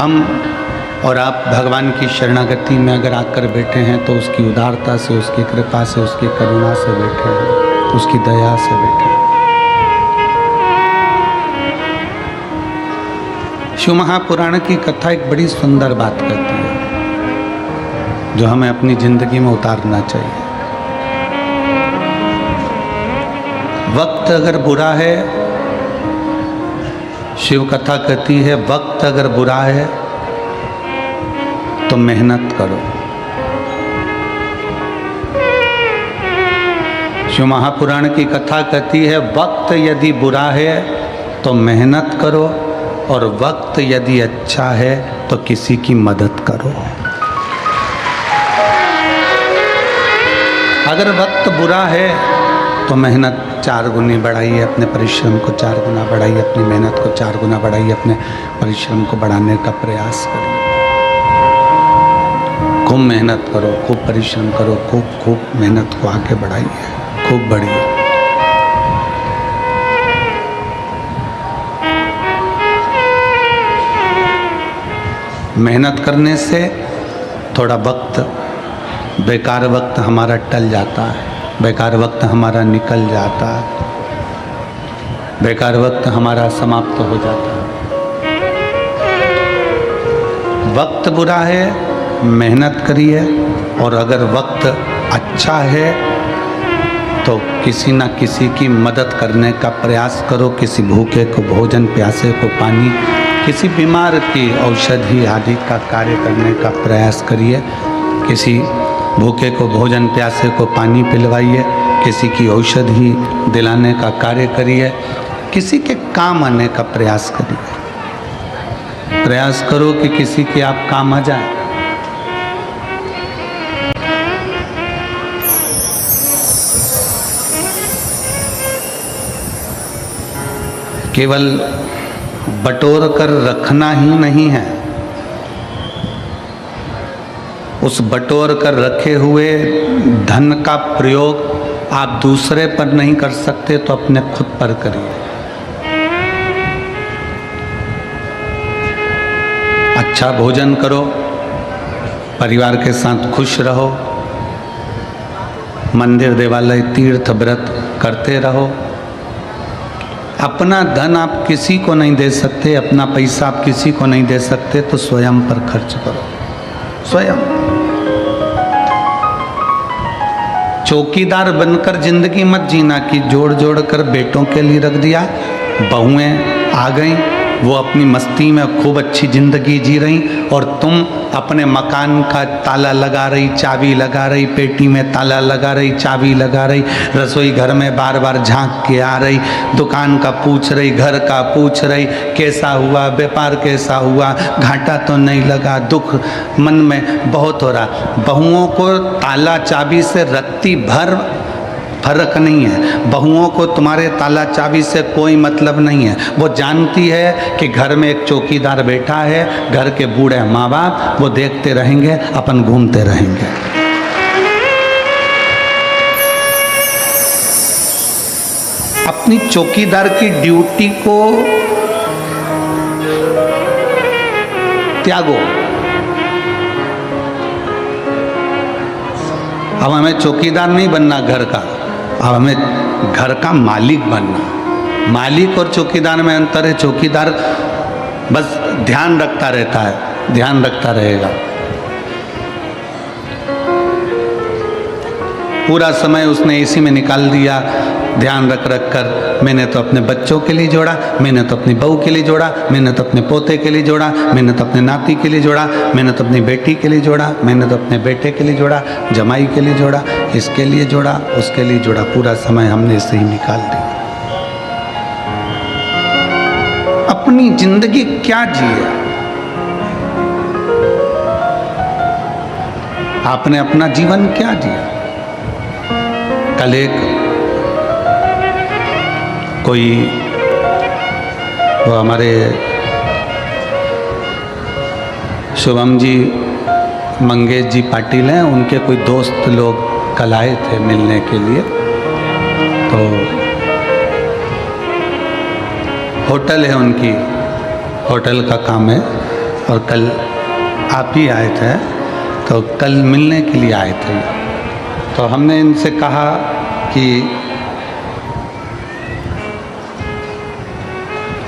हम और आप भगवान की शरणागति में अगर आकर बैठे हैं तो उसकी उदारता से, उसकी कृपा से, उसकी करुणा से बैठे हैं, उसकी दया से बैठे हैं। शिव महापुराण की कथा एक बड़ी सुंदर बात कहती है जो हमें अपनी जिंदगी में उतारना चाहिए। वक्त अगर बुरा है, शिव कथा कहती है वक्त अगर बुरा है तो मेहनत करो। शिव महापुराण की कथा कहती है वक्त यदि बुरा है तो मेहनत करो और वक्त यदि अच्छा है तो किसी की मदद करो। अगर वक्त बुरा है तो मेहनत 4 गुनी बढ़ाइए, अपने परिश्रम को 4 गुना बढ़ाइए, अपनी मेहनत को 4 गुना बढ़ाइए, अपने परिश्रम को बढ़ाने का प्रयास करिए। खूब मेहनत करो, खूब परिश्रम करो, खूब मेहनत को आगे बढ़ाइए, खूब बढ़िए। मेहनत करने से थोड़ा वक्त, बेकार वक्त हमारा टल जाता है, बेकार वक्त हमारा निकल जाता है, बेकार वक्त हमारा समाप्त हो जाता है। वक्त बुरा है, मेहनत करिए, और अगर वक्त अच्छा है तो किसी न किसी की मदद करने का प्रयास करो। किसी भूखे को भोजन, प्यासे को पानी, किसी बीमार की औषधि आदि का कार्य करने का प्रयास करिए। किसी भूखे को भोजन, प्यासे को पानी पिलवाइए, किसी की औषधि दिलाने का कार्य करिए, किसी के काम आने का प्रयास करिए। प्रयास करो कि किसी के आप काम आ जाए। केवल बटोर कर रखना ही नहीं है, उस बटोर कर रखे हुए धन का प्रयोग आप दूसरे पर नहीं कर सकते तो अपने खुद पर करिए। अच्छा भोजन करो, परिवार के साथ खुश रहो, मंदिर देवालय तीर्थ व्रत करते रहो। अपना धन आप किसी को नहीं दे सकते, अपना पैसा आप किसी को नहीं दे सकते, तो स्वयं पर खर्च करो, स्वयं। चौकीदार बनकर जिंदगी मत जीना कि जोड़ जोड़ कर बेटों के लिए रख दिया, बहुएं आ गईं, वो अपनी मस्ती में खूब अच्छी जिंदगी जी रही और तुम अपने मकान का ताला लगा रही, चाबी लगा रही, पेटी में ताला लगा रही, चाबी लगा रही, रसोई घर में बार बार झांक के आ रही, दुकान का पूछ रही, घर का पूछ रही, कैसा हुआ, व्यापार कैसा हुआ, घाटा तो नहीं लगा, दुख मन में बहुत हो रहा। बहुओं को ताला चाबी से रत्ती भर फर्क नहीं है, बहुओं को तुम्हारे ताला चाबी से कोई मतलब नहीं है। वो जानती है कि घर में एक चौकीदार बैठा है, घर के बूढ़े माँ बाप वो देखते रहेंगे, अपन घूमते रहेंगे। अपनी चौकीदार की ड्यूटी को त्यागो। अब हमें चौकीदार नहीं बनना घर का, अब हमें घर का मालिक बनना। मालिक और चौकीदार में अंतर है। चौकीदार बस ध्यान रखता रहता है, ध्यान रखता रहेगा, पूरा समय उसने इसी में निकाल दिया, ध्यान रख रख कर। मैंने तो अपने बच्चों के लिए जोड़ा, मैंने तो अपनी बहू के लिए जोड़ा, मैंने तो अपने पोते के लिए जोड़ा, मैंने तो अपने नाती के लिए जोड़ा, मैंने तो अपनी बेटी के लिए जोड़ा, मैंने तो अपने बेटे के लिए जोड़ा, जमाई के लिए जोड़ा, इसके लिए जोड़ा, उसके लिए जोड़ा, पूरा समय हमने इसे ही निकाल दिया। अपनी जिंदगी क्या जिए? आपने अपना जीवन क्या जिया? कल एक कोई वो हमारे शुभम जी, मंगेश जी पाटिल हैं, उनके कोई दोस्त लोग कल आए थे मिलने के लिए। तो होटल है उनकी, होटल का काम है, और कल आप ही आए थे, तो कल मिलने के लिए आए थे। तो हमने इनसे कहा कि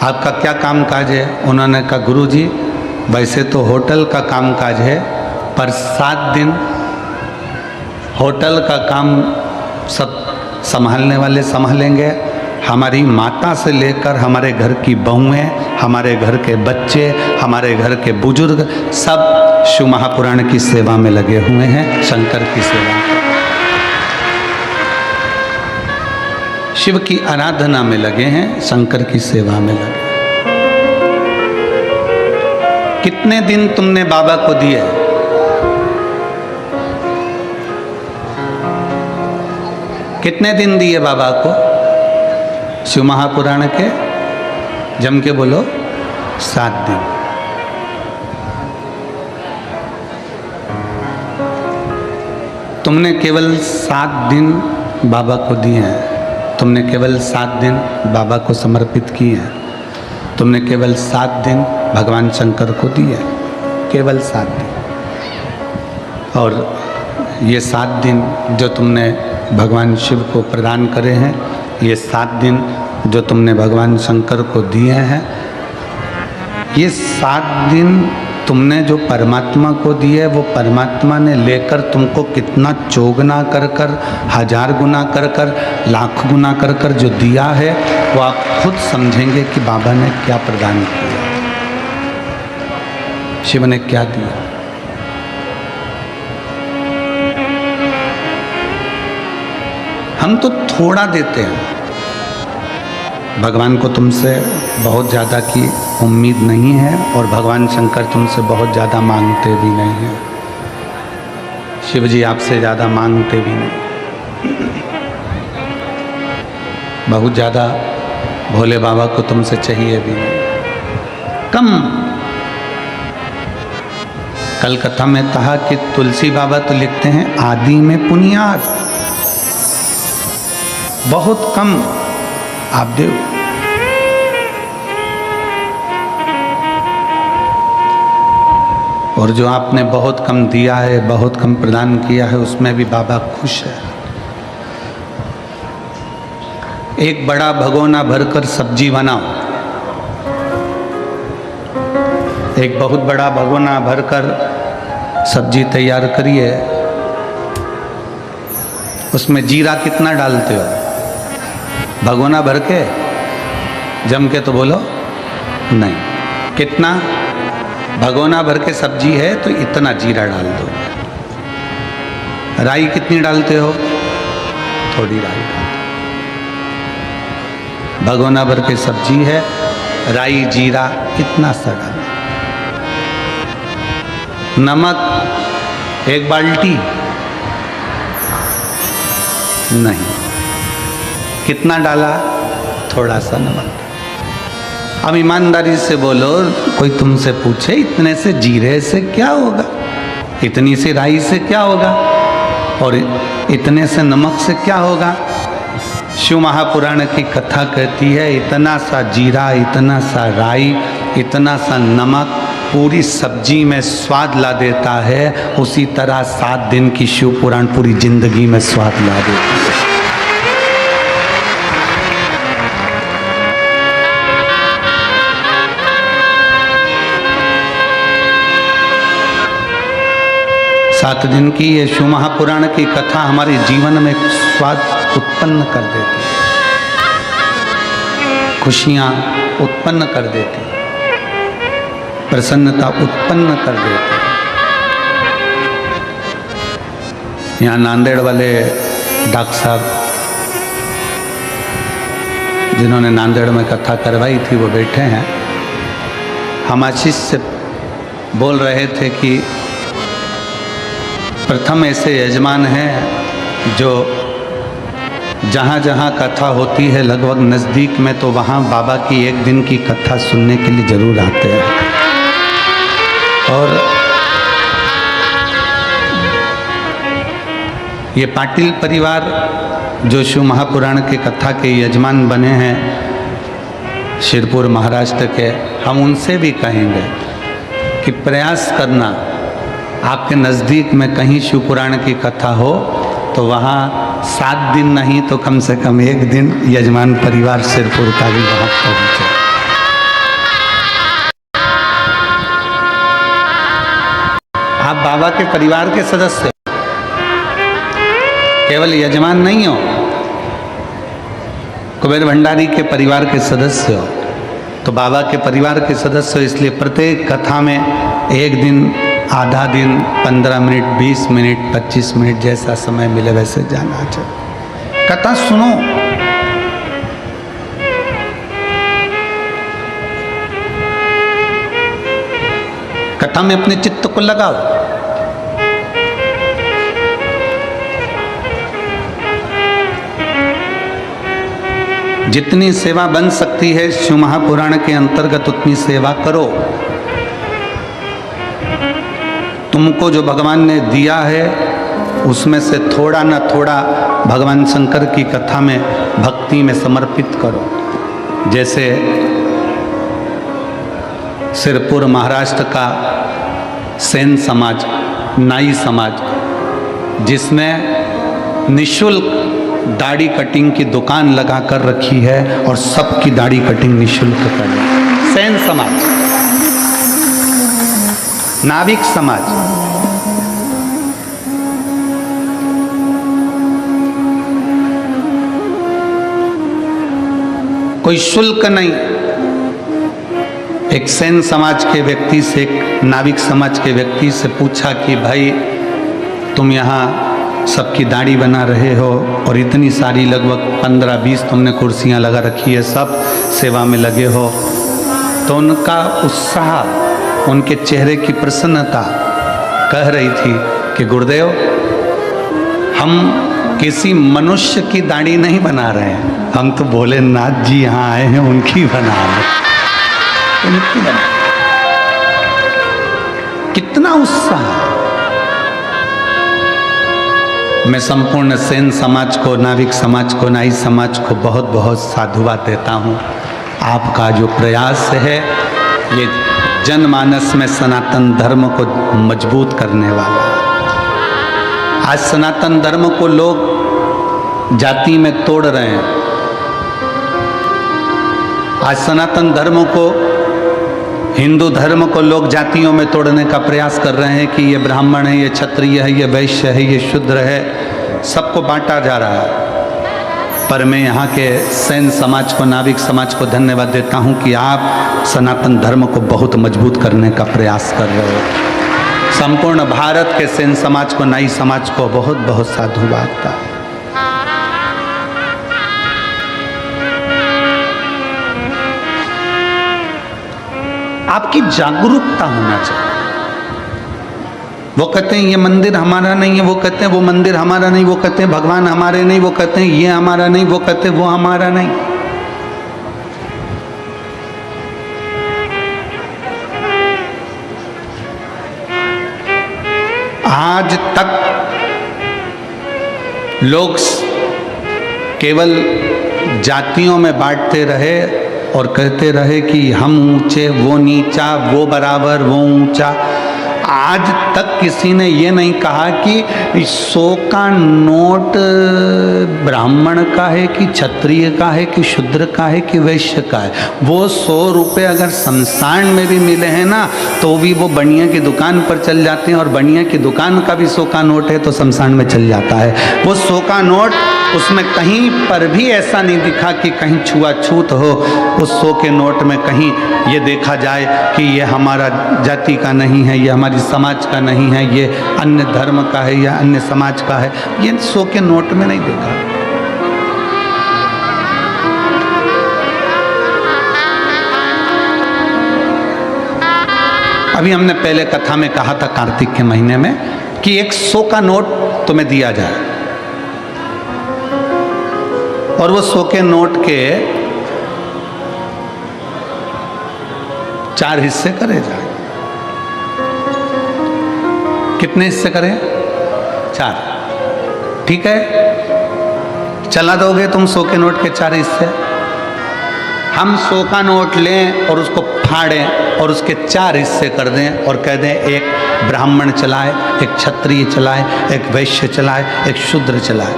आपका क्या काम काज है। उन्होंने कहा गुरुजी वैसे तो होटल का काम काज है, पर 7 दिन होटल का काम सब संभालने वाले संभालेंगे। हमारी माता से लेकर हमारे घर की बहुएं, हमारे घर के बच्चे, हमारे घर के बुजुर्ग सब शिव महापुराण की सेवा में लगे हुए हैं, शंकर की सेवा, शिव की आराधना में लगे हैं, शंकर की सेवा में लगे। कितने दिन तुमने बाबा को दिए? कितने दिन दिए बाबा को शिव महापुराण के? जम के बोलो, 7 दिन। तुमने केवल 7 दिन बाबा को दिए हैं। तुमने केवल 7 दिन बाबा को समर्पित किए हैं। तुमने केवल 7 दिन भगवान शंकर को दिए, केवल 7 दिन। और ये 7 दिन जो तुमने भगवान शिव को प्रदान करे हैं, ये 7 दिन जो तुमने भगवान शंकर को दिए हैं, ये 7 दिन तुमने जो परमात्मा को दिए, वो परमात्मा ने लेकर तुमको कितना चौगुना कर कर, 1000 गुना कर कर, लाख गुना कर कर जो दिया है, वो आप खुद समझेंगे कि बाबा ने क्या प्रदान किया, शिव ने क्या दिया। हम तो थोड़ा देते हैं, भगवान को तुमसे बहुत ज़्यादा की उम्मीद नहीं है, और भगवान शंकर तुमसे बहुत ज़्यादा मांगते भी नहीं हैं। शिव जी आपसे ज़्यादा मांगते भी नहीं, बहुत ज़्यादा भोले बाबा को तुमसे चाहिए भी नहीं, कम। कल कथा में कहा कि तुलसी बाबा तो लिखते हैं आदि में पुनियाद, बहुत कम आप दो। और जो आपने बहुत कम दिया है, बहुत कम प्रदान किया है, उसमें भी बाबा खुश है। एक बड़ा भगोना भरकर सब्जी बनाओ, एक बहुत बड़ा भगोना भरकर सब्जी तैयार करिए। उसमें जीरा कितना डालते हो? भगोना भर के, जम के तो बोलो नहीं। कितना? भगोना भर के सब्जी है तो इतना जीरा डाल दो। राई कितनी डालते हो? थोड़ी राई डाल दो। भगोना भर के सब्जी है, राई जीरा कितना सा डाल। नमक 1 बाल्टी नहीं, कितना डाला? थोड़ा सा नमक। अब ईमानदारी से बोलो, कोई तुमसे पूछे इतने से जीरे से क्या होगा, इतनी सी राई से क्या होगा, और इतने से नमक से क्या होगा? शिव महापुराण की कथा कहती है इतना सा जीरा, इतना सा राई, इतना सा नमक पूरी सब्जी में स्वाद ला देता है। उसी तरह 7 दिन की शिव पुराण पूरी जिंदगी में स्वाद ला देता है। सात दिन की ये शिव महापुराण की कथा हमारे जीवन में स्वाद उत्पन्न कर देती है, खुशियाँ उत्पन्न कर देती है, प्रसन्नता उत्पन्न कर देती है। यहाँ नांदेड़ वाले डॉक्टर साहब जिन्होंने नांदेड़ में कथा करवाई थी वो बैठे हैं। हम आशीष से बोल रहे थे कि प्रथम ऐसे यजमान हैं जो जहाँ जहाँ कथा होती है लगभग नज़दीक में, तो वहाँ बाबा की 1 दिन की कथा सुनने के लिए ज़रूर आते हैं। और ये पाटिल परिवार जो शिव महापुराण के कथा के यजमान बने हैं शिरपुर महाराष्ट्र के, हम उनसे भी कहेंगे कि प्रयास करना आपके नज़दीक में कहीं शिव पुराण की कथा हो तो वहाँ 7 दिन नहीं तो कम से कम 1 दिन यजमान परिवार सिरपुर का भी वहाँ पहुँचे। आप बाबा के परिवार के सदस्य हो, केवल यजमान नहीं हो, कुबेर भंडारी के परिवार के सदस्य हो, तो बाबा के परिवार के सदस्य हो, इसलिए प्रत्येक कथा में 1 दिन, आधा दिन, 15 मिनट, 20 मिनट, 25 मिनट जैसा समय मिले वैसे जाना चाहिए। कथा सुनो, कथा में अपने चित्त को लगाओ। जितनी सेवा बन सकती है शिव महापुराण के अंतर्गत उतनी सेवा करो। तुमको जो भगवान ने दिया है उसमें से थोड़ा ना थोड़ा भगवान शंकर की कथा में भक्ति में समर्पित करो। जैसे सिरपुर महाराष्ट्र का सेन समाज, नाई समाज, जिसने निशुल्क दाढ़ी कटिंग की दुकान लगा कर रखी है और सबकी दाढ़ी कटिंग निशुल्क कर। सेन समाज, नाविक समाज, कोई शुल्क नहीं। एक सेन समाज के व्यक्ति से, एक नाविक समाज के व्यक्ति से पूछा कि भाई तुम यहाँ सबकी दाढ़ी बना रहे हो और इतनी सारी लगभग 15-20 तुमने कुर्सियाँ लगा रखी है, सब सेवा में लगे हो, तो उनका उत्साह, उनके चेहरे की प्रसन्नता कह रही थी कि गुरुदेव हम किसी मनुष्य की दाढ़ी नहीं बना रहे हैं, हम तो भोलेनाथ जी यहाँ आए हैं उनकी बना रहे हैं, उनकी बना। कितना उत्साह। मैं संपूर्ण सेन समाज को, नाविक समाज को, नाई समाज को बहुत बहुत साधुवाद देता हूँ। आपका जो प्रयास है ये जनमानस में सनातन धर्म को मजबूत करने वाला है। आज सनातन धर्म को लोग जाति में तोड़ रहे हैं। आज सनातन धर्म को, हिंदू धर्म को लोग जातियों में तोड़ने का प्रयास कर रहे हैं कि ये ब्राह्मण है, ये क्षत्रिय है, ये वैश्य है, ये शूद्र है, सबको बांटा जा रहा है। पर मैं यहाँ के सेन समाज को, नाविक समाज को धन्यवाद देता हूँ कि आप सनातन धर्म को बहुत मजबूत करने का प्रयास कर रहे हो। संपूर्ण भारत के सेन समाज को, नाई समाज को बहुत बहुत साधुवाद। आपकी जागरूकता होना चाहिए। वो कहते हैं ये मंदिर हमारा नहीं है, वो कहते हैं वो मंदिर हमारा नहीं, वो कहते हैं भगवान हमारे नहीं, वो कहते हैं ये हमारा नहीं, वो कहते हैं वो हमारा नहीं। आज तक लोग केवल जातियों में बांटते रहे और कहते रहे कि हम ऊंचे, वो नीचा, वो बराबर, वो ऊंचा। आज तक किसी ने ये नहीं कहा कि 100 का नोट ब्राह्मण का है कि क्षत्रिय का है कि शूद्र का है कि वैश्य का है। वो 100 रुपये अगर शमशान में भी मिले हैं ना तो भी वो बनिया की दुकान पर चल जाते हैं, और बनिया की दुकान का भी 100 का नोट है तो शमशान में चल जाता है। वो 100 का नोट, उसमें कहीं पर भी ऐसा नहीं दिखा कि कहीं छुआछूत हो। उस 100 के नोट में कहीं ये देखा जाए कि ये हमारा जाति का नहीं है, ये हमारी समाज का नहीं है, ये अन्य धर्म का है या अन्य समाज का है, ये 100 के नोट में नहीं देखा। अभी हमने पहले कथा में कहा था कार्तिक के महीने में कि एक 100 का नोट तुम्हें दिया जाए और वो 100 के नोट के 4 हिस्से करे जाए। कितने हिस्से करें? 4। ठीक है, चला दोगे तुम 100 के नोट के 4 हिस्से? हम 100 का नोट लें और उसको फाड़ें और उसके 4 हिस्से कर दें और कह दें एक ब्राह्मण चलाए, एक क्षत्रिय चलाए, एक वैश्य चलाए, एक शूद्र चलाए।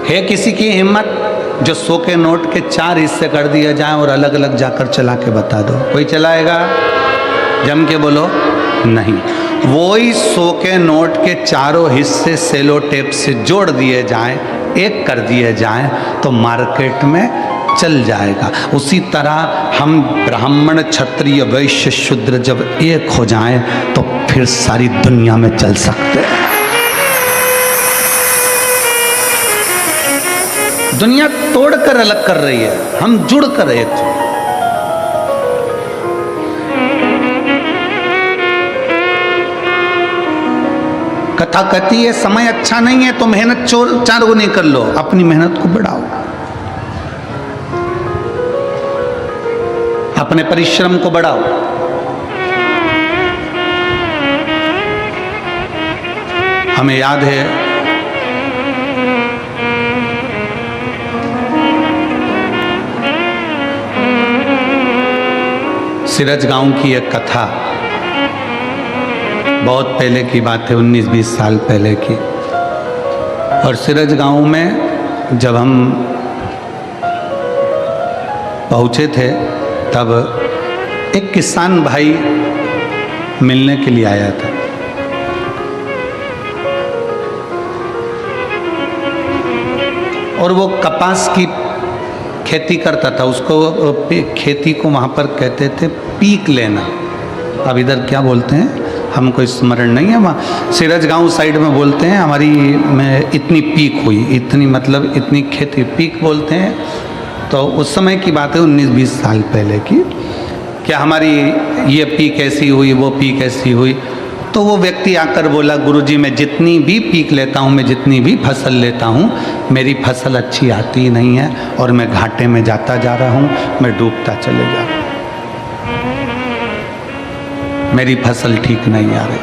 है किसी की हिम्मत जो 100 के नोट के 4 हिस्से कर दिया जाए और अलग अलग जाकर चला के बता दो? कोई चलाएगा? जम के बोलो नहीं। वही 100 के नोट के चारों हिस्से सेलो टेप से जोड़ दिए जाएं, एक कर दिए जाएं तो मार्केट में चल जाएगा। उसी तरह हम ब्राह्मण क्षत्रिय वैश्य शूद्र जब एक हो जाएं तो फिर सारी दुनिया में चल सकते हैं। दुनिया तोड़कर अलग कर रही है, हम जुड़कर एक हो। कथा कहती है समय अच्छा नहीं है तो मेहनत 4 गुनी कर लो, अपनी मेहनत को बढ़ाओ, अपने परिश्रम को बढ़ाओ। हमें याद है सिरज गांव की एक कथा, बहुत पहले की बात है, 19-20 साल पहले की। और सिरज गांव में जब हम पहुंचे थे तब एक किसान भाई मिलने के लिए आया था। और वो कपास की खेती करता था, उसको खेती को वहाँ पर कहते थे पीक लेना। अब इधर क्या बोलते हैं हमको स्मरण नहीं है, वहाँ सिरज गांव साइड में बोलते हैं हमारी में इतनी पीक हुई, इतनी मतलब इतनी खेती पीक बोलते हैं। तो उस समय की बात है 19-20 साल पहले की, क्या हमारी ये पीक ऐसी हुई, वो पीक ऐसी हुई। तो वो व्यक्ति आकर बोला गुरुजी मैं जितनी भी पीक लेता हूँ, मैं जितनी भी फसल लेता हूँ, मेरी फसल अच्छी आती ही नहीं है और मैं घाटे में जाता जा रहा हूँ, मैं डूबता चले जा रहा हूँ, मेरी फसल ठीक नहीं आ रही,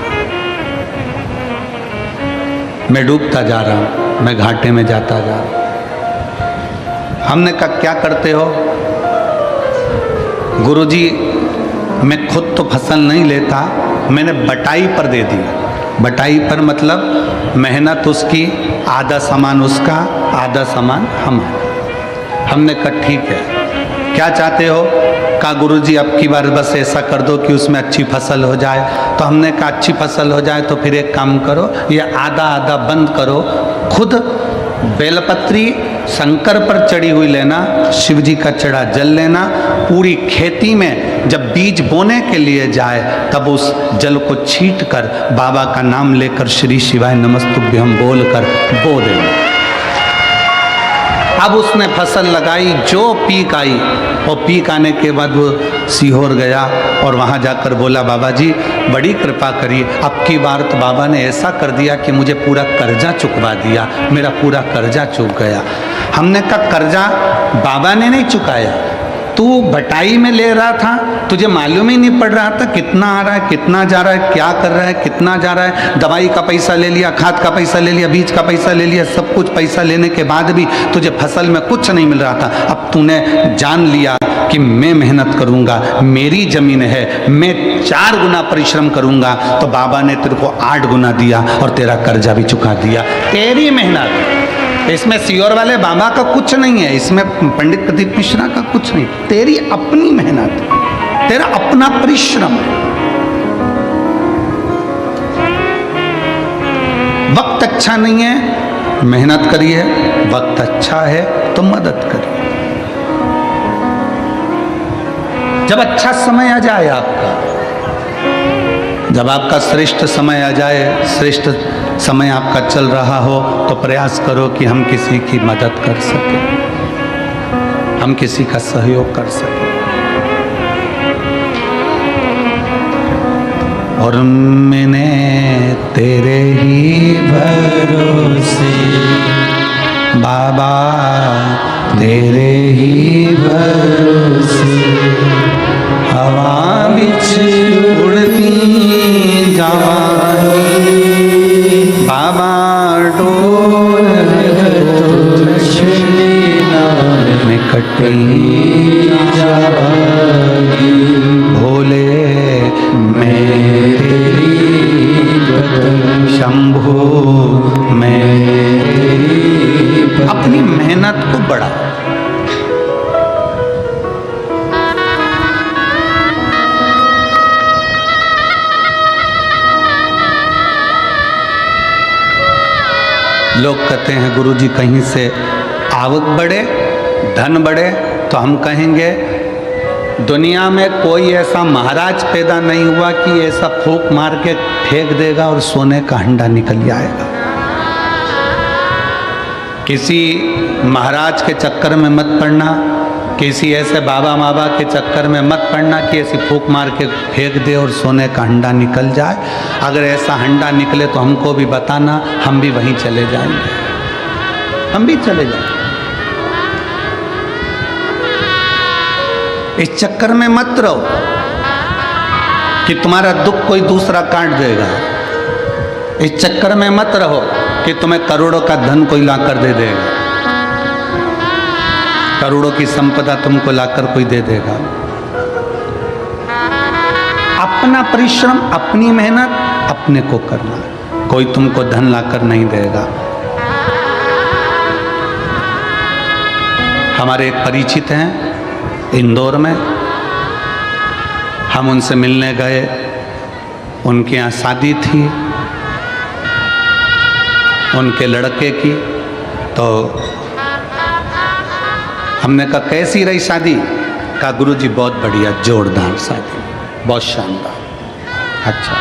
मैं डूबता जा रहा हूँ, मैं घाटे में जाता जा रहा हूँ। हमने कहा क्या करते हो? गुरुजी मैं खुद तो फसल नहीं लेता, मैंने बटाई पर दे दी। बटाई पर मतलब मेहनत उसकी, आधा सामान उसका, आधा सामान हमारा। हमने कहा ठीक है, क्या चाहते हो? कहा गुरुजी अब की बार बस ऐसा कर दो कि उसमें अच्छी फसल हो जाए। तो हमने कहा अच्छी फसल हो जाए तो फिर एक काम करो, ये आधा आधा बंद करो, खुद बेलपत्री शंकर पर चढ़ी हुई लेना, शिव जी का चढ़ा जल लेना, पूरी खेती में जब बीज बोने के लिए जाए तब उस जल को छीट कर बाबा का नाम लेकर श्री शिवाय नमस्तुभ्यम बोल कर बो देना। अब उसने फसल लगाई, जो पीक आई, और पीक आने के बाद वो सीहोर गया और वहाँ जाकर बोला बाबा जी बड़ी कृपा करिए, अब की बार तो बाबा ने ऐसा कर दिया कि मुझे पूरा कर्जा चुकवा दिया, मेरा पूरा कर्जा चुक गया। हमने कहा कर्जा बाबा ने नहीं चुकाया, तू बटाई में ले रहा था, तुझे मालूम ही नहीं पड़ रहा था कितना आ रहा है, कितना जा रहा है, क्या कर रहा है, कितना जा रहा है। दवाई का पैसा ले लिया, खाद का पैसा ले लिया, बीज का पैसा ले लिया, सब कुछ पैसा लेने के बाद भी तुझे फसल में कुछ नहीं मिल रहा था। अब तूने जान लिया कि मैं मेहनत करूंगा, मेरी जमीन है, मैं 4 गुना परिश्रम करूंगा, तो बाबा ने तेरे को 8 गुना दिया और तेरा कर्जा भी चुका दिया। तेरी मेहनत, इसमें सीहोर वाले बाबा का कुछ नहीं है, इसमें पंडित प्रदीप मिश्रा का कुछ नहीं, तेरी अपनी मेहनत, तेरा अपना परिश्रम है। वक्त अच्छा नहीं है, मेहनत करिए, वक्त अच्छा है तो मदद करिए। जब अच्छा समय आ जाए आपका, जब आपका श्रेष्ठ समय आ जाए, श्रेष्ठ समय आपका चल रहा हो, तो प्रयास करो कि हम किसी की मदद कर सकें, हम किसी का सहयोग कर सकें। और मैंने तेरे ही भरोसे बाबा, तेरे ही भरोसे हवा बिच उड़ती जावानी, बाबा डोर में कटी जावा। शंभु मेरी। अपनी मेहनत को बढ़ाओ। लोग कहते हैं गुरुजी कहीं से आवक बढ़े, धन बढ़े, तो हम कहेंगे दुनिया में कोई ऐसा महाराज पैदा नहीं हुआ कि ऐसा फूंक मार के फेंक देगा और सोने का हंडा निकल जाएगा। किसी महाराज के चक्कर में मत पड़ना, किसी ऐसे बाबा माबा के चक्कर में मत पड़ना कि ऐसी फूंक मार के फेंक दे और सोने का हंडा निकल जाए। अगर ऐसा हंडा निकले तो हमको भी बताना, हम भी वहीं चले जाएंगे, हम भी चले जाएंगे। इस चक्कर में मत रहो कि तुम्हारा दुख कोई दूसरा काट देगा। इस चक्कर में मत रहो कि तुम्हें करोड़ों का धन कोई लाकर दे देगा, करोड़ों की संपदा तुमको लाकर कोई दे देगा। अपना परिश्रम, अपनी मेहनत अपने को करना, कोई तुमको धन लाकर नहीं देगा। हमारे एक परिचित हैं इंदौर में, हम उनसे मिलने गए, उनके यहाँ शादी थी उनके लड़के की। तो हमने कहा कैसी रही शादी? कहा गुरुजी बहुत बढ़िया, जोरदार शादी, बहुत शानदार। अच्छा,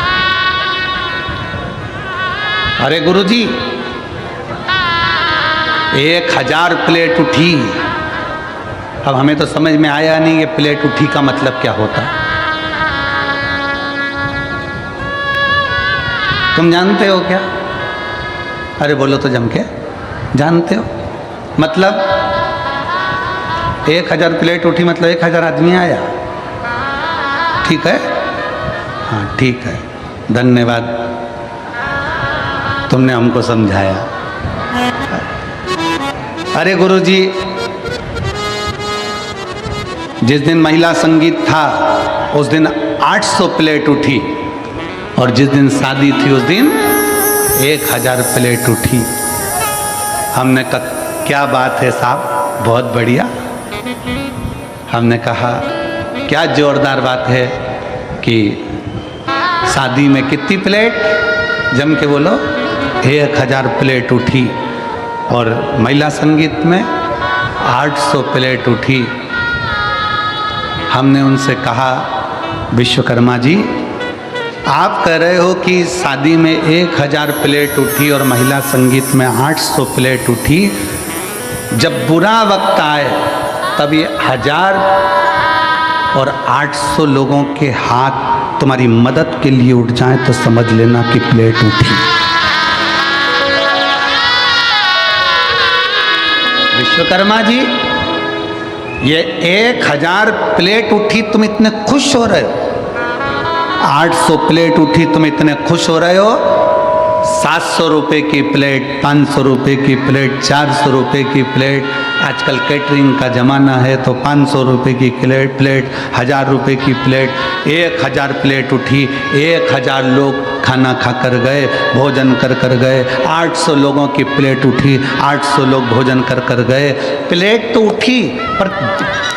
अरे गुरुजी 1000 प्लेट उठी। अब हमें तो समझ में आया नहीं ये प्लेट उठी का मतलब क्या होता। तुम जानते हो क्या? अरे बोलो तो जम के, जानते हो? मतलब 1000 प्लेट उठी मतलब 1000 आदमी आया। ठीक है, हाँ ठीक है, धन्यवाद, तुमने हमको समझाया। अरे गुरुजी जिस दिन महिला संगीत था उस दिन 800 प्लेट उठी, और जिस दिन शादी थी उस दिन 1000 प्लेट उठी। हमने कहा क्या बात है साहब, बहुत बढ़िया। हमने कहा क्या जोरदार बात है कि शादी में कितनी प्लेट? जम के बोलो, 1000 प्लेट उठी, और महिला संगीत में 800 प्लेट उठी। हमने उनसे कहा विश्वकर्मा जी, आप कह रहे हो कि शादी में 1000 प्लेट उठी और महिला संगीत में 800 प्लेट उठी, जब बुरा वक्त आए तब ये 1000 और 800 लोगों के हाथ तुम्हारी मदद के लिए उठ जाएं तो समझ लेना कि प्लेट उठी। विश्वकर्मा जी ये 1000 प्लेट उठी, तुम इतने खुश हो रहे हो? 800 प्लेट उठी, तुम इतने खुश हो रहे हो? 700 रुपये की प्लेट, 500 रुपये की प्लेट, 400 रुपये की प्लेट, आजकल कैटरिंग का ज़माना है तो 500 रुपये की प्लेट, 1000 रुपये की प्लेट, 1000 प्लेट उठी, 1000 लोग खाना खा कर गए, भोजन कर कर गए। 800 लोगों की प्लेट उठी, 800 लोग भोजन कर कर गए। प्लेट तो उठी, पर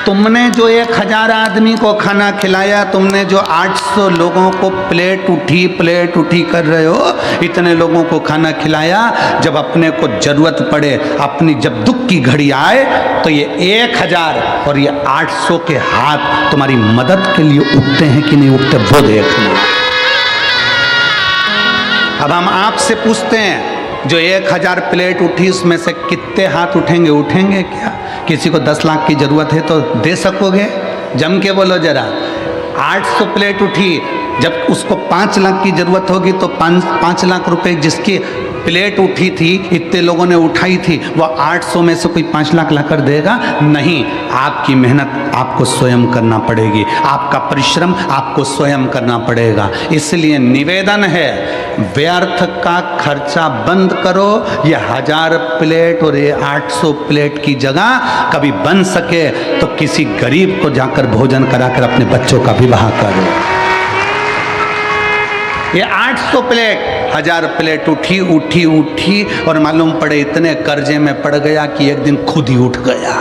तुमने जो 1000 आदमी को खाना खिलाया, तुमने जो 800 लोगों को प्लेट उठी कर रहे हो, इतने लोगों को खाना खिलाया, जब अपने को जरूरत पड़े, अपनी जब दुख की घड़ी आए, तो ये 1000 और ये 800 के हाथ तुम्हारी मदद के लिए उठते हैं कि नहीं उठते, वो देखना। अब हम आपसे पूछते हैं, जो 1000 प्लेट उठी उसमें से कितने हाथ उठेंगे क्या? किसी को 10 लाख की जरूरत है तो दे सकोगे? जम के बोलो जरा। 800 प्लेट उठी, जब उसको 5 लाख की जरूरत होगी तो 5 लाख रुपए जिसकी प्लेट उठी थी, इतने लोगों ने उठाई थी, वो 800 में से कोई 5 लाख लाकर देगा? नहीं, आपकी मेहनत आपको स्वयं करना पड़ेगी, आपका परिश्रम आपको स्वयं करना पड़ेगा। इसलिए निवेदन है, व्यर्थ का खर्चा बंद करो। ये 1000 प्लेट और ये 800 प्लेट की जगह कभी बन सके तो किसी गरीब को जाकर भोजन कराकर अपने बच्चों का विवाह करो। ये 800 प्लेट, 1000 प्लेट उठी उठी उठी और मालूम पड़े इतने कर्जे में पड़ गया कि एक दिन खुद ही उठ गया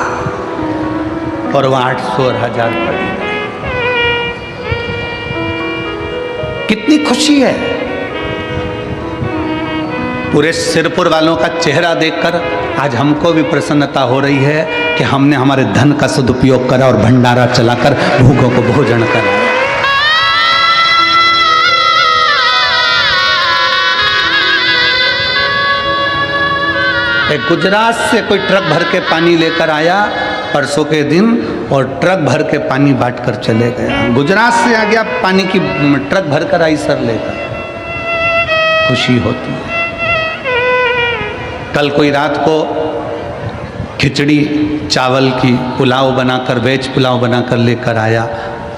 और वह 800 और 1000 पड़ी। कितनी खुशी है। पूरे सिरपुर वालों का चेहरा देखकर आज हमको भी प्रसन्नता हो रही है कि हमने हमारे धन का सदुपयोग करा और भंडारा चलाकर भूखों को भोजन कराया। गुजरात से कोई ट्रक भर के पानी लेकर आया परसों के दिन और ट्रक भर के पानी बांट कर चले गया। गुजरात से आ गया, पानी की ट्रक भर कर आई सर लेकर। खुशी होती है। कल कोई रात को खिचड़ी चावल की पुलाव बनाकर, वेज पुलाव बनाकर लेकर आया,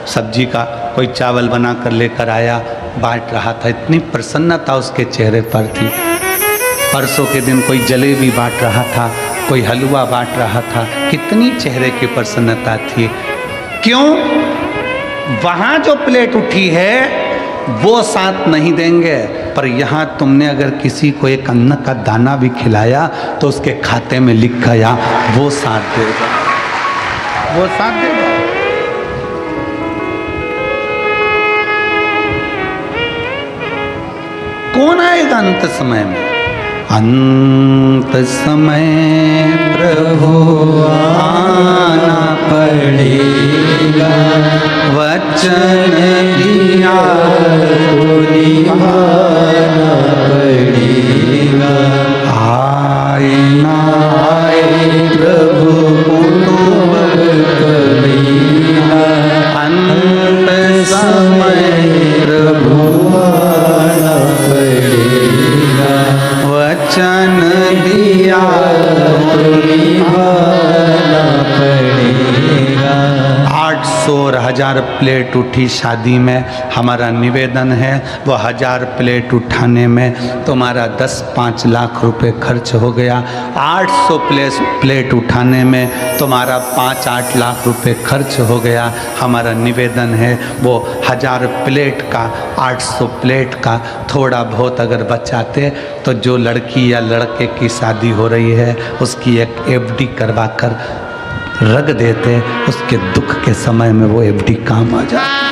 सब्जी का कोई चावल बनाकर लेकर आया, बांट रहा था। इतनी प्रसन्नता उसके चेहरे पर थी। परसों के दिन कोई जलेबी बांट रहा था, कोई हलवा बांट रहा था। कितनी चेहरे की प्रसन्नता थी। क्यों? वहाँ जो प्लेट उठी है वो साथ नहीं देंगे, पर यहाँ तुमने अगर किसी को एक अन्न का दाना भी खिलाया तो उसके खाते में लिख गया, वो साथ देगा, वो साथ देगा। कौन आएगा अंत समय में? अंत समय प्रभु आना पड़ेगा, वचन दिया तो निभाना पड़ेगा। आए ना आए प्रभु करेगा, अंत समय प्रभु आना पड़ेगा, वचन दिया तो निभाना पड़ेगा। 800 और 1000 प्लेट उठी शादी में। हमारा निवेदन है वो 1000 प्लेट उठाने में तुम्हारा 10-5 लाख रुपए खर्च हो गया। 800 प्लेट उठाने में तुम्हारा 5-8 लाख रुपए खर्च हो गया। हमारा निवेदन है वो 1000 प्लेट का, 800 प्लेट का थोड़ा बहुत अगर बचाते तो जो लड़की या लड़के की शादी हो रही है उसकी एक एफडी करवा कर रख देते, उसके दुख के समय में वो एफडी काम आ जाती।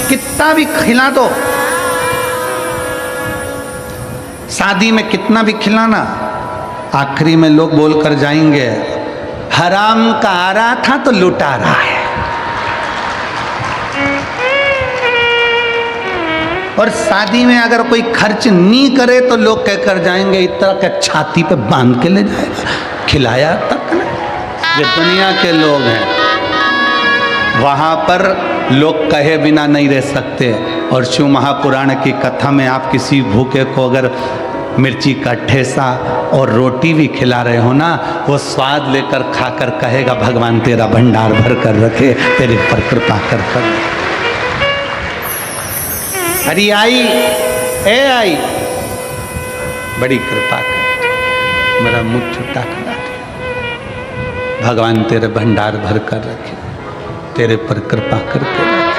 कितना भी खिला दो, शादी में कितना भी खिलाना, आखिरी में लोग बोलकर जाएंगे हराम का आ रहा था तो लुटा रहा है। और शादी में अगर कोई खर्च नहीं करे तो लोग कहकर जाएंगे इतना के छाती पे बांध के ले जाएगा, खिलाया तक ना। ये दुनिया के लोग हैं, वहाँ पर लोग कहे बिना नहीं रह सकते। और शिव महापुराण की कथा में आप किसी भूखे को अगर मिर्ची का ठेसा और रोटी भी खिला रहे हो ना, वो स्वाद लेकर खाकर कहेगा भगवान तेरा भंडार भर कर रखे, तेरे पर कृपा कर कर। अरे आई आई बड़ी कृपा कर, मेरा मुँह छुट्टा करा दे, भगवान तेरे भंडार भर कर रखे, तेरे पर कृपा करके रखे।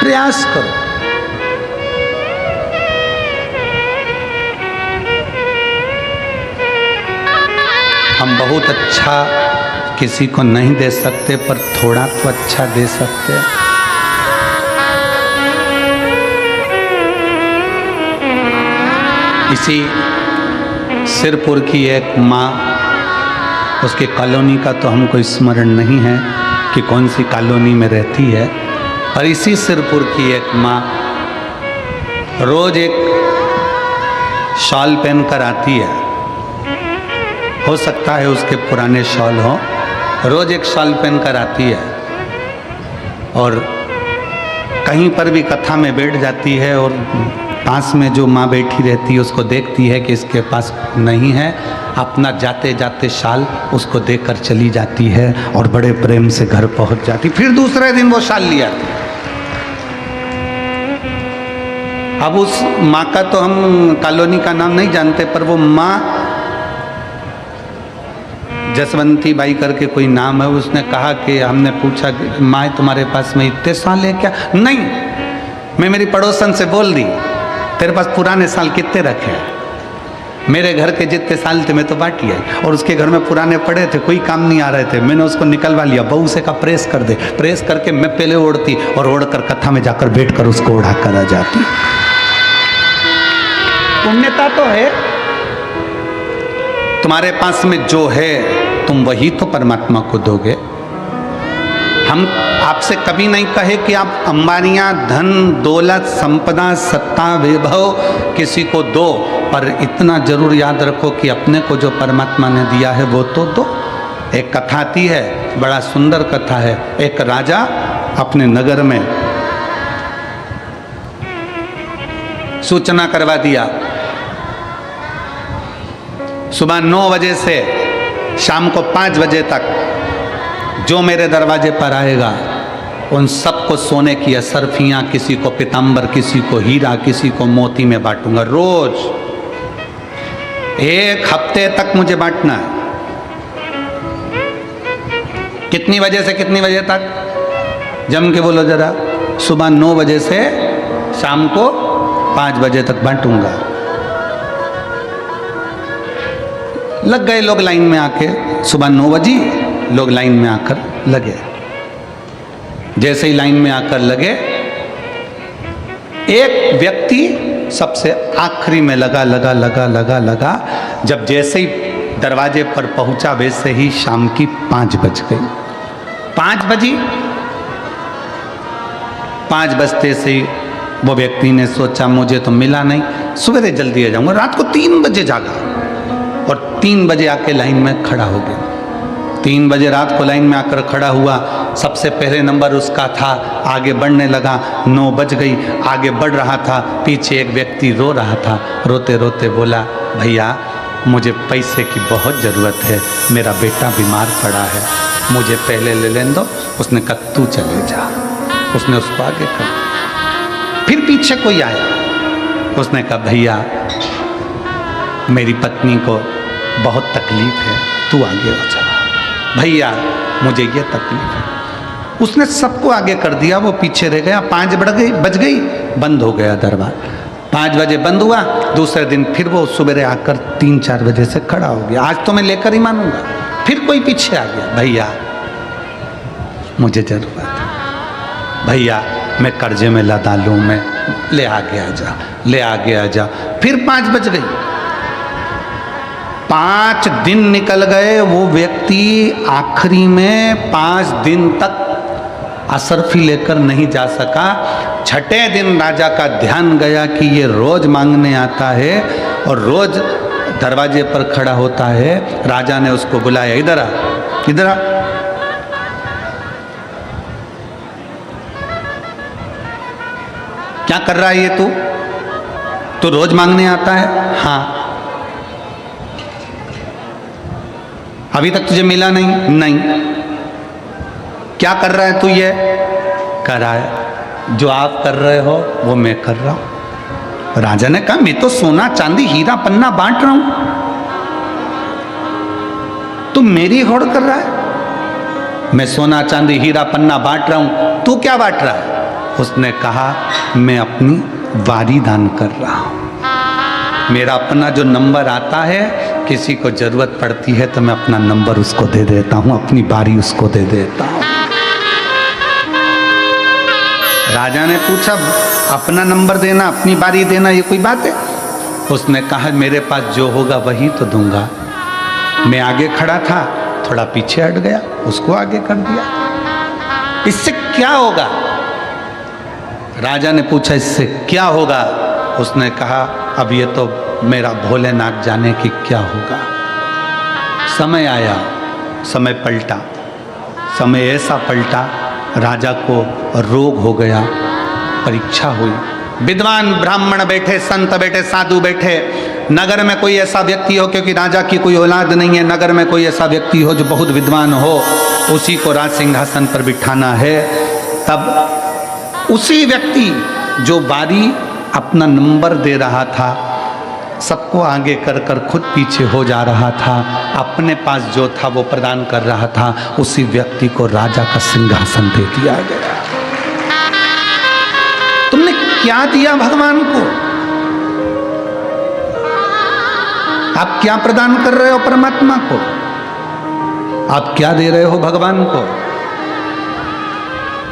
प्रयास करो। हम बहुत अच्छा किसी को नहीं दे सकते, पर थोड़ा तो अच्छा दे सकते हैं। इसी सिरपुर की एक माँ, उसके कॉलोनी का तो हमको स्मरण नहीं है कि कौन सी कॉलोनी में रहती है, और इसी सिरपुर की एक माँ रोज एक शॉल पहनकर आती है। हो सकता है उसके पुराने शॉल हो, रोज एक शॉल पहनकर आती है और कहीं पर भी कथा में बैठ जाती है और पास में जो माँ बैठी रहती है उसको देखती है कि इसके पास नहीं है, अपना जाते जाते शाल उसको देकर चली जाती है और बड़े प्रेम से घर पहुंच जाती। फिर दूसरे दिन वो शाल ले आती। अब उस माँ का तो हम कॉलोनी का नाम नहीं जानते, पर वो माँ जसवंती बाई करके कोई नाम है, उसने कहा कि हमने पूछा कि माँ तुम्हारे पास में इतने साल है क्या? नहीं, मैं मेरी पड़ोसन से बोल दी तेरे पास पुराने साल कितने रखे हैं? मेरे घर के जितने साल थे मैं तो बांट लिया, और उसके घर में पुराने पड़े थे, कोई काम नहीं आ रहे थे, मैंने उसको निकलवा लिया। बहू से का प्रेस कर दे, प्रेस करके मैं पहले ओढ़ती और ओढ़कर कथा में जाकर बैठकर उसको ओढ़ा कर आ जाती। पुण्यता तो है, तुम्हारे पास में जो है तुम वही तो परमात्मा को दोगे। हम आपसे कभी नहीं कहे कि आप अंबानियां, धन दौलत, संपदा, सत्ता, वैभव किसी को दो, पर इतना जरूर याद रखो कि अपने को जो परमात्मा ने दिया है वो तो दो। एक कथा आती है, बड़ा सुंदर कथा है। एक राजा अपने नगर में सूचना करवा दिया, सुबह 9 बजे से शाम को 5 बजे तक जो मेरे दरवाजे पर आएगा उन सबको सोने की असरफियां, किसी को पीतांबर, किसी को हीरा, किसी को मोती में बांटूंगा। रोज 1 हफ्ते तक मुझे बांटना है। कितनी बजे से कितनी बजे तक? जम के बोलो जरा। सुबह 9 बजे से शाम को 5 बजे तक बांटूंगा। लग गए लोग लाइन में आके, सुबह 9 बजे लोग लाइन में आकर लगे। जैसे ही लाइन में आकर लगे, एक व्यक्ति सबसे आखिरी में लगा। जब जैसे ही दरवाजे पर पहुंचा वैसे ही शाम की 5 बज गई। 5 बजी, 5 बजते से ही वो व्यक्ति ने सोचा मुझे तो मिला नहीं, सवेरे जल्दी आ जाऊंगा। रात को 3 बजे जागा और 3 बजे आके लाइन में खड़ा हो गया। 3 बजे रात को लाइन में आकर खड़ा हुआ, सबसे पहले नंबर उसका था, आगे बढ़ने लगा। 9 बज गई, आगे बढ़ रहा था, पीछे एक व्यक्ति रो रहा था। रोते रोते बोला, भैया मुझे पैसे की बहुत ज़रूरत है, मेरा बेटा बीमार पड़ा है, मुझे पहले ले लेने दो। उसने कहा तू चले जा। उसने उसको आगे कर। फिर पीछे कोई आया, उसने कहा भैया मेरी पत्नी को बहुत तकलीफ है, तू आगे हो जा। भैया मुझे ये तकलीफ है। उसने सबको आगे कर दिया, वो पीछे रह गया। 5 बज गई, बंद हो गया दरबार। 5 बजे बंद हुआ। दूसरे दिन फिर वो सुबह आकर 3-4 बजे से खड़ा हो गया। आज तो मैं लेकर ही मानूंगा। फिर कोई पीछे आ गया, भैया मुझे जरूरत है, भैया मैं कर्जे में लदा लूँ, मैं ले आगे आ जा। फिर 5 बज गई। 5 दिन निकल गए। वो व्यक्ति आखिरी में 5 दिन तक असरफी लेकर नहीं जा सका। 6ठे दिन राजा का ध्यान गया कि ये रोज मांगने आता है और रोज दरवाजे पर खड़ा होता है। राजा ने उसको बुलाया, इधर आ। क्या कर रहा है ये तू रोज मांगने आता है? हाँ। अभी तक तुझे मिला नहीं। क्या कर रहा है तू? ये कर रहा है, जो आप कर रहे हो वो मैं कर रहा हूं। राजा ने कहा मैं तो सोना चांदी हीरा पन्ना बांट रहा हूं, तू मेरी होड़ कर रहा है। मैं सोना चांदी हीरा पन्ना बांट रहा हूं, तू क्या बांट रहा है? उसने कहा मैं अपनी वारी दान कर रहा हूं। मेरा अपना जो नंबर आता है, किसी को जरूरत पड़ती है तो मैं अपना नंबर उसको दे देता हूं, अपनी बारी उसको दे देता हूं। राजा ने पूछा अपना नंबर देना, अपनी बारी देना, ये कोई बात है? उसने कहा मेरे पास जो होगा वही तो दूंगा। मैं आगे खड़ा था, थोड़ा पीछे हट गया, उसको आगे कर दिया। इससे क्या होगा? राजा ने पूछा इससे क्या होगा? उसने कहा अब ये तो मेरा भोलेनाथ जाने की क्या होगा। समय आया, समय पलटा। समय ऐसा पलटा, राजा को रोग हो गया, परीक्षा हुई। विद्वान ब्राह्मण बैठे, संत बैठे, साधु बैठे। नगर में कोई ऐसा व्यक्ति हो, क्योंकि राजा की कोई औलाद नहीं है, नगर में कोई ऐसा व्यक्ति हो जो बहुत विद्वान हो, उसी को राज सिंहासन पर बिठाना है। तब उसी व्यक्ति जो बारी अपना नंबर दे रहा था, सबको आगे कर कर खुद पीछे हो जा रहा था, अपने पास जो था वो प्रदान कर रहा था, उसी व्यक्ति को राजा का सिंहासन दे दिया गया। तुमने क्या दिया भगवान को? आप क्या प्रदान कर रहे हो परमात्मा को? आप क्या दे रहे हो भगवान को?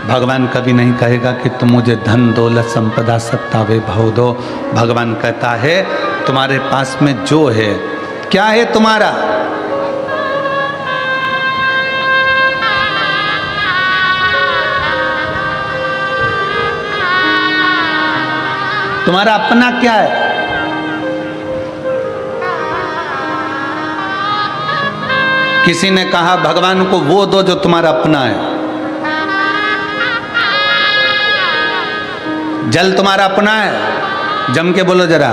भगवान कभी नहीं कहेगा कि तुम मुझे धन दौलत संपदा सत्ता वैभव दो। भगवान कहता है तुम्हारे पास में जो है, क्या है तुम्हारा? तुम्हारा अपना क्या है? किसी ने कहा भगवान को वो दो जो तुम्हारा अपना है। जल तुम्हारा अपना है? जम के बोलो जरा।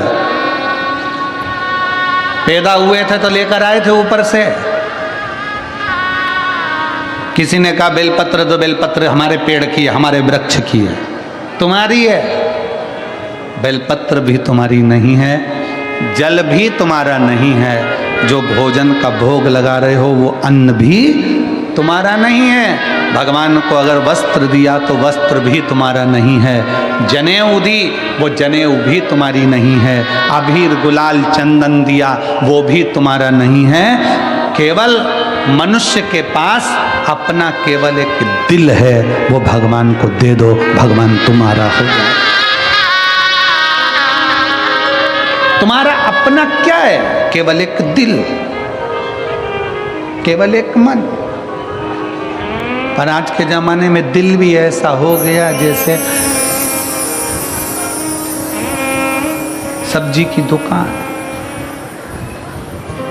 पैदा हुए थे तो लेकर आए थे ऊपर से। किसी ने कहा बेलपत्र दो, बेलपत्र हमारे पेड़ की है, हमारे वृक्ष की है। तुम्हारी है? बेलपत्र भी तुम्हारी नहीं है, जल भी तुम्हारा नहीं है, जो भोजन का भोग लगा रहे हो वो अन्न भी तुम्हारा नहीं है। भगवान को अगर वस्त्र दिया तो वस्त्र भी तुम्हारा नहीं है, जनेऊ दी वो जनेऊ भी तुम्हारी नहीं है, अबीर गुलाल चंदन दिया वो भी तुम्हारा नहीं है। केवल मनुष्य के पास अपना केवल एक दिल है, वो भगवान को दे दो, भगवान तुम्हारा हो जाए। तुम्हारा अपना क्या है? केवल एक दिल, केवल एक मन। पर आज के जमाने में दिल भी ऐसा हो गया जैसे सब्जी की दुकान,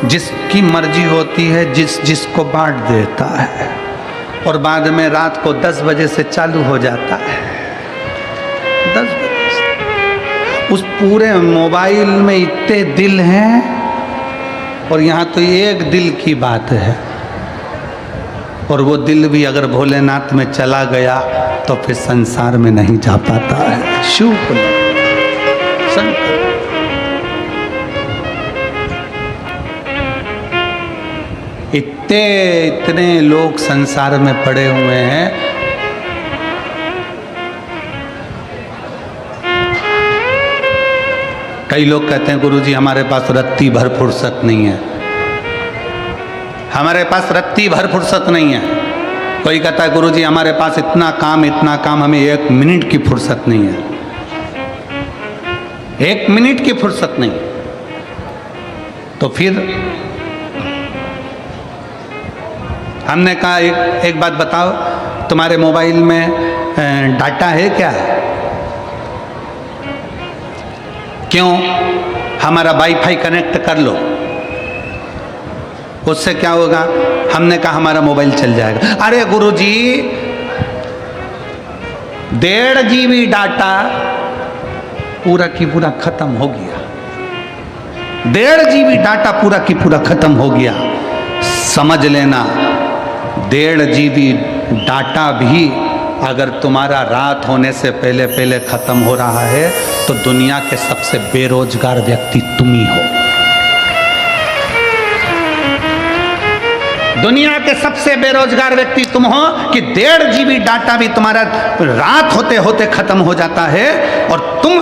जिसकी मर्जी होती है जिसको बांट देता है, और बाद में रात को 10 बजे से चालू हो जाता है। 10 बजे से उस पूरे मोबाइल में इतने दिल हैं, और यहाँ तो एक दिल की बात है, और वो दिल भी अगर भोलेनाथ में चला गया तो फिर संसार में नहीं जा पाता है। शुभ इतने लोग संसार में पड़े हुए हैं। कई लोग कहते हैं गुरुजी हमारे पास रत्ती भर फुर्सत नहीं है, हमारे पास रत्ती भर फुर्सत नहीं है। कोई कहता है गुरुजी हमारे पास इतना काम, हमें 1 मिनट की फुर्सत नहीं है, 1 मिनट की फुर्सत नहीं। तो फिर हमने कहा एक बात बताओ, तुम्हारे मोबाइल में डाटा है क्या? क्यों? हमारा वाईफाई कनेक्ट कर लो, उससे क्या होगा? हमने कहा हमारा मोबाइल चल जाएगा। अरे गुरुजी 1.5 GB डाटा पूरा की पूरा खत्म हो गया, 1.5 GB डाटा पूरा की पूरा खत्म हो गया। समझ लेना 1.5 GB डाटा भी अगर तुम्हारा रात होने से पहले पहले खत्म हो रहा है तो दुनिया के सबसे बेरोजगार व्यक्ति तुम ही हो। दुनिया के सबसे बेरोजगार व्यक्ति तुम हो कि 1.5 GB डाटा भी तुम्हारा रात होते होते खत्म हो जाता है, और तुम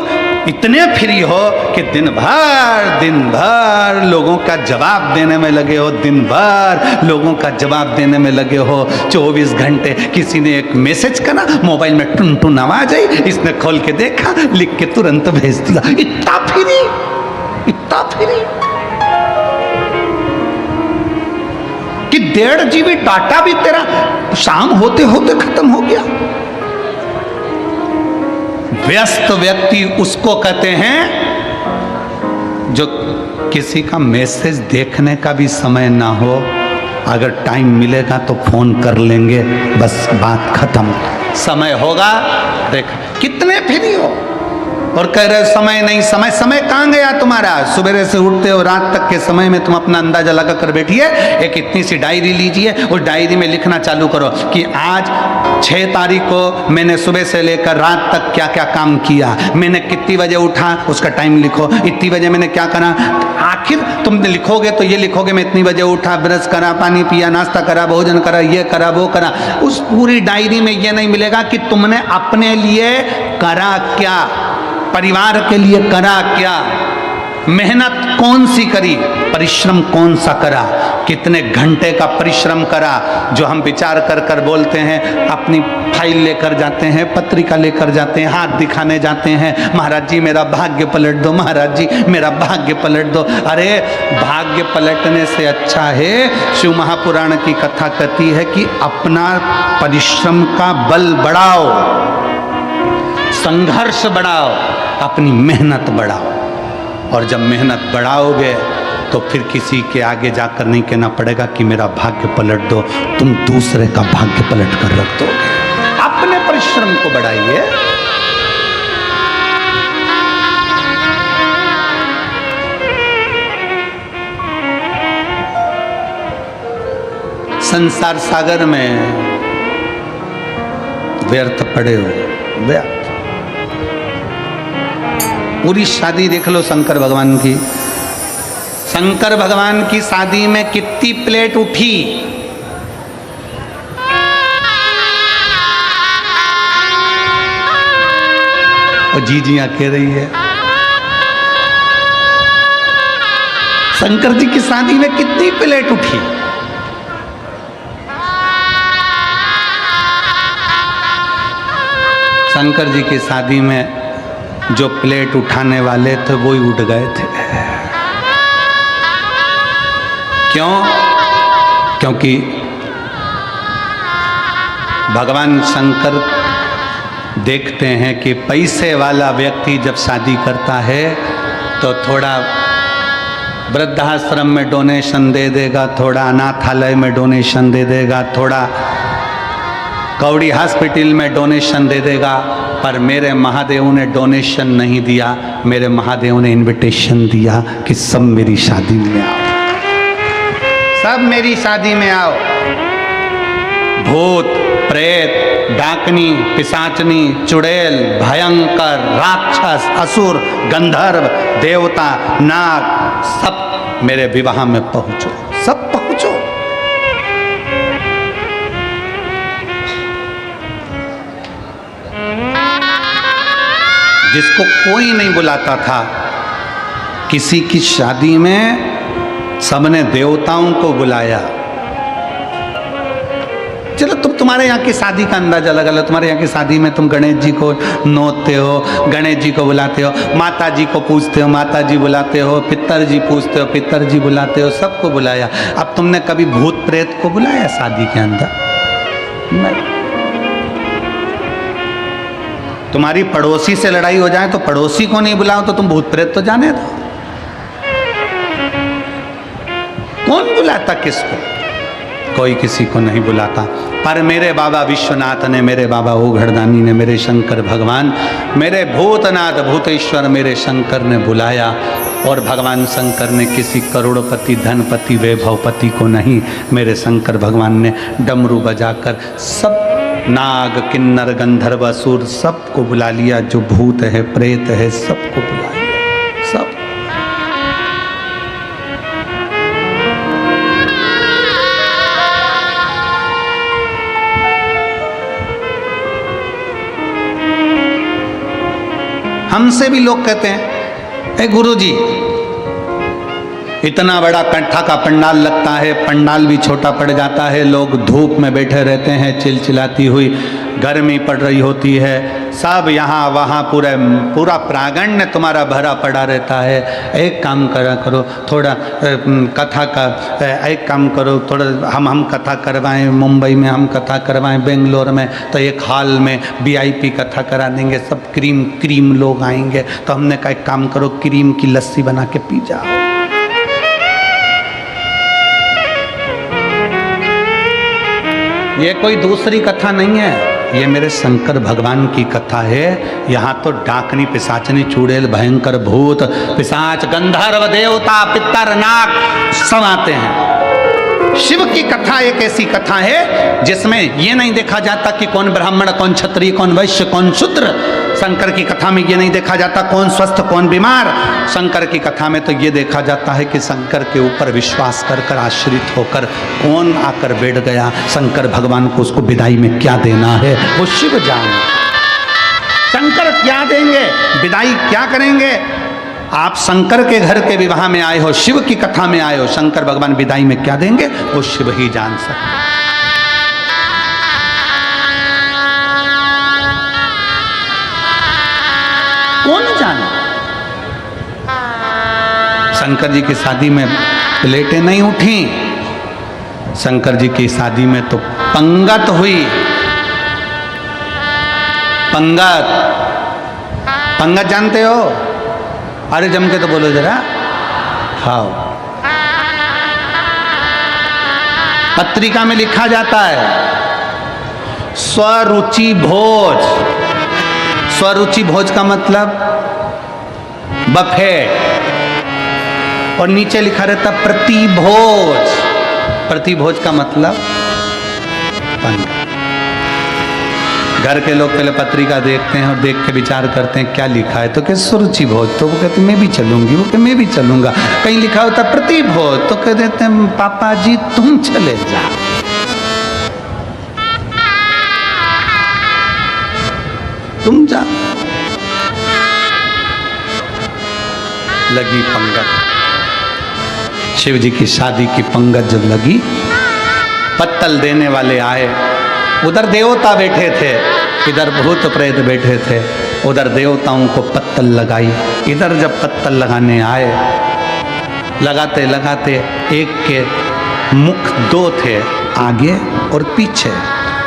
इतने फ्री हो कि दिन भर लोगों का जवाब देने में लगे हो, दिन भर लोगों का जवाब देने में लगे हो। 24 घंटे किसी ने एक मैसेज करा, मोबाइल में टुन टुन आवाज आई, इसने खोल के देखा, लिख के तुरंत भेज दिया। इतना फ्री, इतना फ्री कि 1.5 GB डाटा भी तेरा शाम होते होते खत्म हो गया। व्यस्त व्यक्ति उसको कहते हैं जो किसी का मैसेज देखने का भी समय ना हो, अगर टाइम मिलेगा तो फोन कर लेंगे, बस बात खत्म। समय होगा देख कितने फ्री हो। और कह रहे समय नहीं, समय समय कहाँ गया तुम्हारा? सुबह से उठते हो रात तक के समय में तुम अपना अंदाजा लगा कर बैठिए। एक इतनी सी डायरी लीजिए, उस डायरी में लिखना चालू करो कि आज 6 तारीख को मैंने सुबह से लेकर रात तक क्या क्या काम किया, मैंने कितनी बजे उठा उसका टाइम लिखो, इतनी बजे मैंने क्या करा। आखिर तुम लिखोगे तो ये लिखोगे मैं इतनी बजे उठा, ब्रश करा, पानी पिया, नाश्ता करा, भोजन करा, ये करा, वो करा। उस पूरी डायरी में ये नहीं मिलेगा कि तुमने अपने लिए करा क्या, परिवार के लिए करा क्या, मेहनत कौन सी करी, परिश्रम कौन सा करा, कितने घंटे का परिश्रम करा। जो हम विचार कर कर बोलते हैं, अपनी फाइल लेकर जाते हैं, पत्रिका लेकर जाते हैं, हाथ दिखाने जाते हैं, महाराज जी मेरा भाग्य पलट दो, महाराज जी मेरा भाग्य पलट दो। अरे भाग्य पलटने से अच्छा है, शिव महापुराण की कथा कहती है कि अपना परिश्रम का बल बढ़ाओ, संघर्ष बढ़ाओ, अपनी मेहनत बढ़ाओ। और जब मेहनत बढ़ाओगे तो फिर किसी के आगे जाकर नहीं कहना पड़ेगा कि मेरा भाग्य पलट दो, तुम दूसरे का भाग्य पलट कर रख दोगे। अपने परिश्रम को बढ़ाइए। संसार सागर में व्यर्थ पड़े हो, व्यर्थ। पूरी शादी देख लो शंकर भगवान की, शंकर भगवान की शादी में कितनी प्लेट उठी, और जीजियां कह रही है। शंकर जी की शादी में कितनी प्लेट उठी। शंकर जी की शादी में जो प्लेट उठाने वाले थे वो ही उठ गए थे। क्यों? क्योंकि भगवान शंकर देखते हैं कि पैसे वाला व्यक्ति जब शादी करता है तो थोड़ा वृद्धाश्रम में डोनेशन दे देगा, थोड़ा अनाथालय में डोनेशन दे देगा, थोड़ा कौड़ी हॉस्पिटल में डोनेशन दे देगा। पर मेरे महादेव ने डोनेशन नहीं दिया, मेरे महादेव ने इनविटेशन दिया कि सब मेरी शादी में आओ, सब मेरी शादी में आओ। भूत, प्रेत, डाकनी, पिशाचनी, चुड़ैल, भयंकर, राक्षस, असुर, गंधर्व, देवता, नाग, सब मेरे विवाह में पहुंचो, सब पहुंचो। जिसको कोई नहीं बुलाता था, किसी की शादी में सबने देवताओं को बुलाया। चलो तुम्हारे यहाँ की शादी का अंदाजा लगा लो। तुम्हारे यहाँ की शादी में तुम गणेश जी को नोचते हो, गणेश जी को बुलाते हो, माता जी को पूछते हो, माता जी बुलाते हो, पितर जी पूछते हो, पितर जी बुलाते हो, सबको बुलाया। अब तुमने कभी भूत प्रेत को बुलाया शादी के अंदर? नहीं। तुम्हारी पड़ोसी से लड़ाई हो जाए तो पड़ोसी को नहीं बुलाओ तो तुम भूत प्रेत तो जाने दो। कौन बुलाता किसको? कोई किसी को नहीं बुलाता। पर मेरे बाबा विश्वनाथ ने, मेरे बाबा ओघड़दानी ने, मेरे शंकर भगवान, मेरे भूतनाथ भूतेश्वर मेरे शंकर ने बुलाया। और भगवान शंकर ने किसी करोड़पति, धनपति, वैभवपति को नहीं, मेरे शंकर भगवान ने डमरू बजाकर सब नाग, किन्नर, गंधर्व, असुर सबको बुला लिया। जो भूत है, प्रेत है, सबको बुला लिया, सब। हमसे भी लोग कहते हैं, ए गुरुजी, इतना बड़ा कंठा का पंडाल लगता है, पंडाल भी छोटा पड़ जाता है, लोग धूप में बैठे रहते हैं, चिलचिलाती हुई गर्मी पड़ रही होती है, सब यहाँ वहाँ पूरा प्रांगण तुम्हारा भरा पड़ा रहता है। एक काम करा करो, थोड़ा कथा का एक काम करो, थोड़ा हम कथा करवाएं, मुंबई में हम कथा करवाएं, बेंगलोर में तो एक हॉल में VIP कथा करा देंगे, सब क्रीम लोग आएंगे। तो हमने कहा एक काम करो, क्रीम की लस्सी बना के पी जाओ। ये कोई दूसरी कथा नहीं है, ये मेरे शंकर भगवान की कथा है। यहाँ तो डाकनी, पिशाचनी, चुड़ैल, भयंकर भूत, पिशाच, गंधर्व, देवता, पितर, नाग सब आते हैं। शिव की कथा एक ऐसी कथा है जिसमें यह नहीं देखा जाता कि कौन ब्राह्मण, कौन क्षत्रिय, कौन वैश्य, कौन शूद्र। शंकर की कथा में यह नहीं देखा जाता कौन स्वस्थ कौन बीमार। शंकर की कथा में तो यह देखा जाता है कि शंकर के ऊपर विश्वास कर कर आश्रित होकर कौन आकर बैठ गया, शंकर भगवान को उसको विदाई में क्या देना है वो शिव जाने। शंकर क्या देंगे, विदाई क्या करेंगे। आप शंकर के घर के विवाह में आए हो, शिव की कथा में आए हो, शंकर भगवान विदाई में क्या देंगे वो शिव ही जान सकते। कौन जाने। शंकर जी की शादी में प्लेटें नहीं उठी, शंकर जी की शादी में तो पंगत हुई। पंगत, पंगत जानते हो? अरे जम के तो बोलो जरा। हाँ, पत्रिका में लिखा जाता है स्वरुचि भोज। स्वरुचि भोज का मतलब बफेट, और नीचे लिखा रहता प्रतिभोज। प्रतिभोज का मतलब पंगत। घर के लोग पहले पत्रिका देखते हैं और देख के विचार करते हैं क्या लिखा है, तो क्या सुरुचि भोज, तो वो कहते मैं भी चलूंगी, वो कहते मैं भी चलूंगा। कहीं लिखा होता प्रतिभोज, तो कह देते हैं पापा जी तुम चले जाओ। तुम जा। लगी पंगत, शिव जी की शादी की पंगत जब लगी, पत्तल देने वाले आए। उधर देवता बैठे थे, इधर भूत प्रेत बैठे थे। उधर देवताओं को पत्तल लगाई, इधर जब पत्तल लगाने आए, लगाते लगाते एक के मुख दो थे, आगे और पीछे।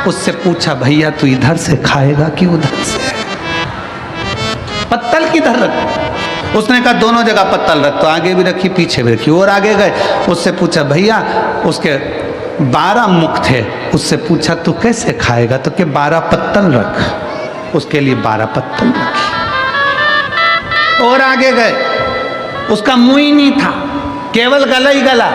उससे पूछा भैया तू इधर से खाएगा कि उधर से, पत्तल किधर रख। उसने कहा दोनों जगह पत्तल रख, तो आगे भी रखी पीछे भी रखी। और आगे गए, उससे पूछा भैया, उसके 12 मुख थे, उससे पूछा तू कैसे खाएगा, तो कि 12 पत्तल रख। उसके लिए 12 पत्तल रखी। और आगे गए, उसका मुंह ही नहीं था, केवल गला ही गला।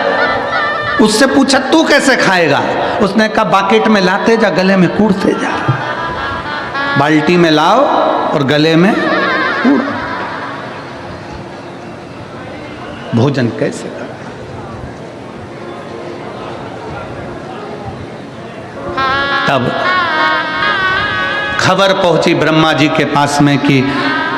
उससे पूछा तू कैसे खाएगा, उसने कहा बाकेट में लाते जा, गले में कूड़ते जा। बाल्टी में लाओ और गले में कूड़ो। भोजन कैसे करें। तब खबर पहुंची ब्रह्मा जी के पास में कि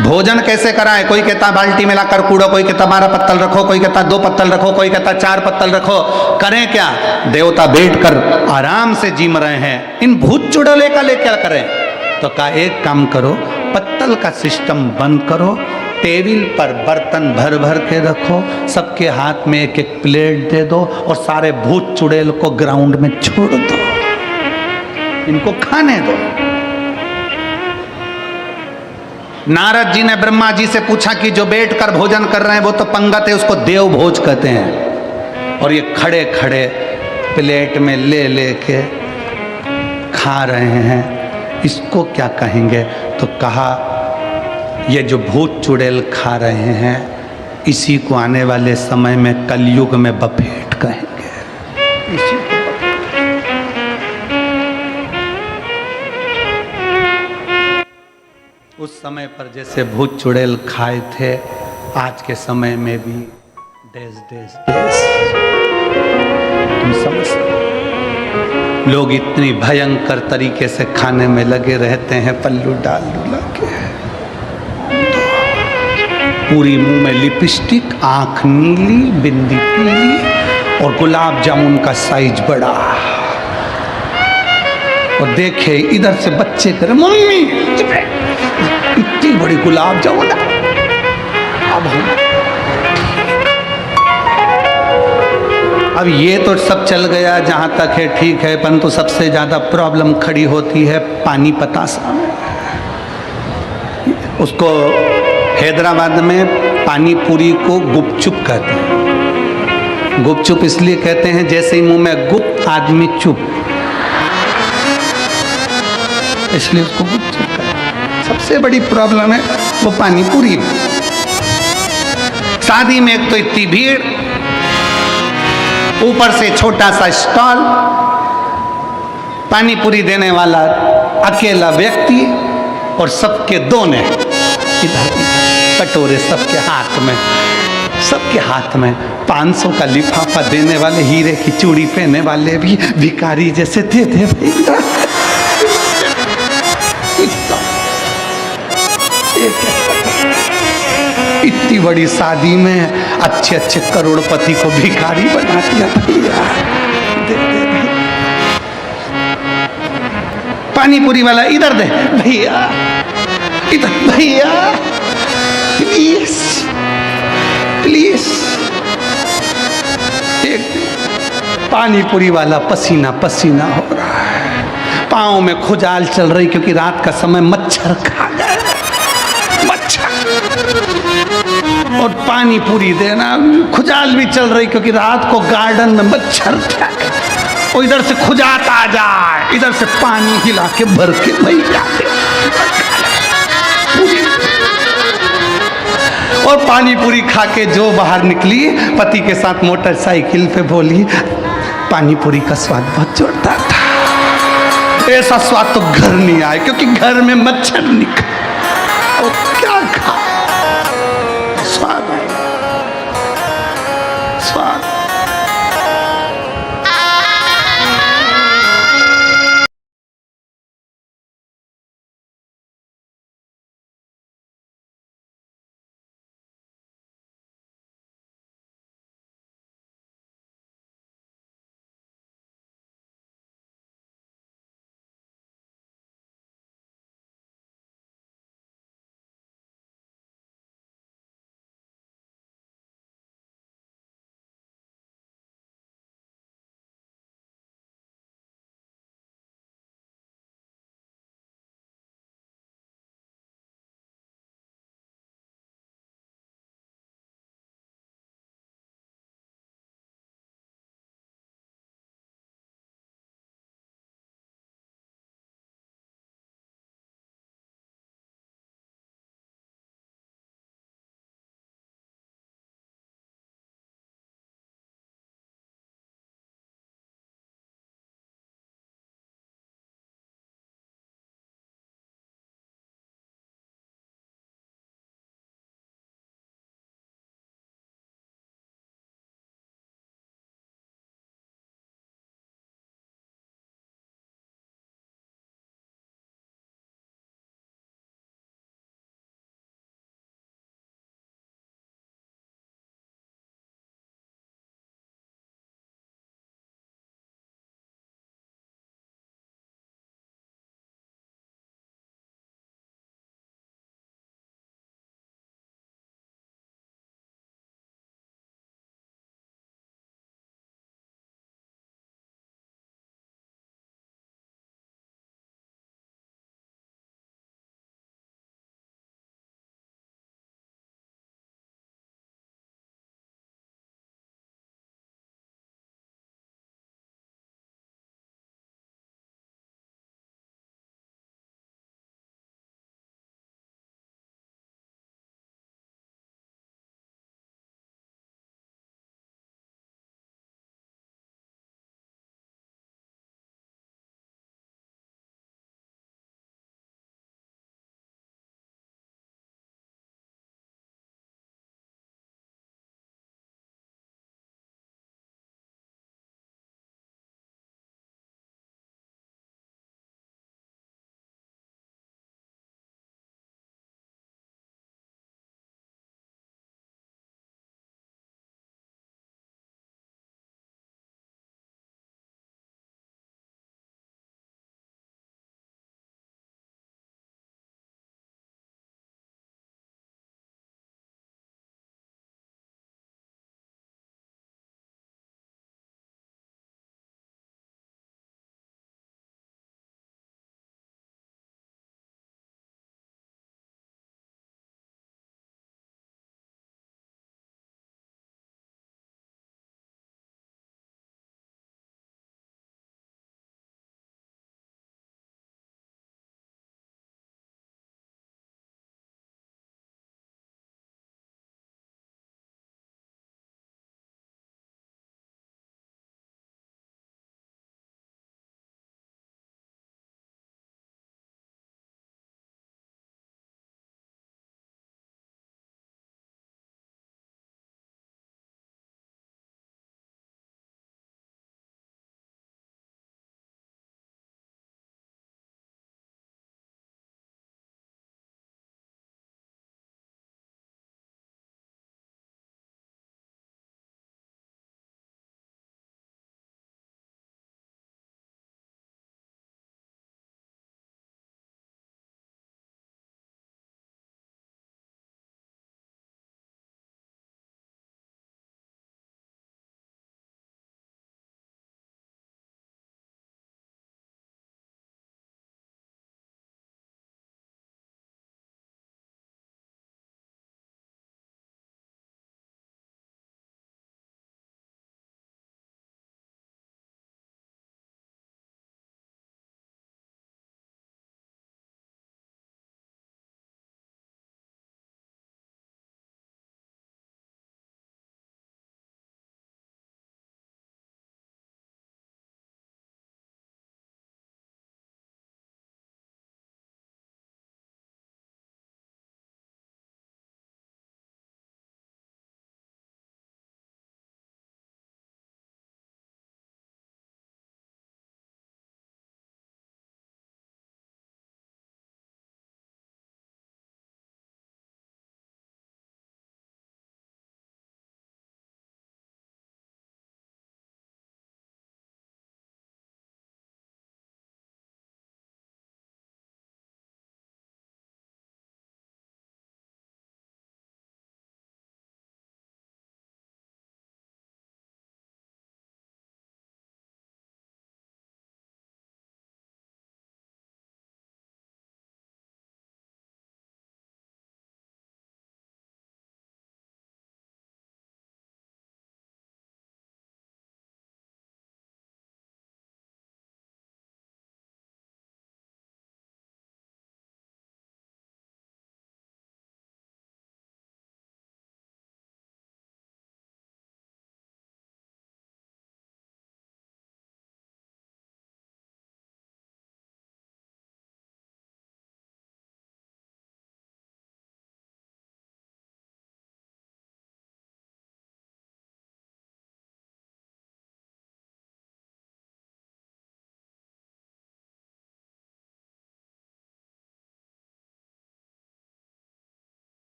भोजन कैसे कराएं। कोई कहता बाल्टी में लाकर कूड़ो, कोई कहता 12 पत्तल रखो, कोई कहता 2 पत्तल रखो, कोई कहता 4 पत्तल रखो। करें क्या। देवता बैठकर आराम से जिम रहे हैं, इन भूत चुड़ैले का ले क्या करें। तो कहा एक काम करो, पत्तल का सिस्टम बंद करो, टेबल पर बर्तन भर भर के रखो, सबके हाथ में एक एक प्लेट दे दो और सारे भूत चुड़ैल को ग्राउंड में छोड़ दो, इनको खाने दो। नारद जी ने ब्रह्मा जी से पूछा कि जो बैठकर भोजन कर रहे हैं वो तो पंगत है, उसको देव भोज कहते हैं, और ये खड़े खड़े प्लेट में ले लेके खा रहे हैं, इसको क्या कहेंगे। तो कहा ये जो भूत चुड़ैल खा रहे हैं, इसी को आने वाले समय में कलयुग में बफेट कहेंगे। इसी को उस समय पर जैसे भूत चुड़ैल खाए थे, आज के समय में भी देश देश देश, तुम समझते। लोग इतनी भयंकर तरीके से खाने में लगे रहते हैं, पल्लू डाल डुला के, पूरी मुंह में लिपस्टिक, आंख नीली, बिंदी पीली, और गुलाब जामुन का साइज बड़ा। और देखे इधर से बच्चे करे मम्मी इतनी बड़ी गुलाब जामुन। अब ये तो सब चल गया, जहाँ तक है ठीक है, परंतु सबसे ज़्यादा प्रॉब्लम खड़ी होती है पानी पतासा में। उसको हैदराबाद में पानी पूरी को गुपचुप कहते हैं। गुपचुप इसलिए कहते हैं जैसे ही मुंह में गुप, आदमी चुप। इसलिए उसको गुपचुप कर। सबसे बड़ी प्रॉब्लम है वो पानी पूरी में। शादी में एक तो इतनी भीड़, ऊपर से छोटा सा स्टॉल, पानी पूरी देने वाला अकेला व्यक्ति, और सबके दोने इधर कटोरे सबके हाथ में 500 का लिफाफा देने वाले, हीरे की चूड़ी पहने वाले भी भिखारी जैसे थे भैया। इतनी बड़ी शादी में अच्छे अच्छे करोड़पति को भिखारी बना दिया भैया। पानी पूरी वाला इधर दे भैया, इधर भैया, प्लीज प्लीज। एक पानी पूरी वाला पसीना पसीना हो रहा है, पाँव में खुजाल चल रही क्योंकि रात का समय मच्छर खा गए, और पानी पूरी देना, खुजाल भी चल रही क्योंकि रात को गार्डन में मच्छर थे, और इधर से खुजात आ जाए, इधर से पानी हिला के भर के भैया। और पानी पूरी खा के जो बाहर निकली पति के साथ मोटरसाइकिल पे, बोली पानी पूरी का स्वाद बहुत जोरदार था, ऐसा स्वाद तो घर नहीं आया क्योंकि घर में मच्छर निकला। और क्या खा स्वाद है, स्वाद।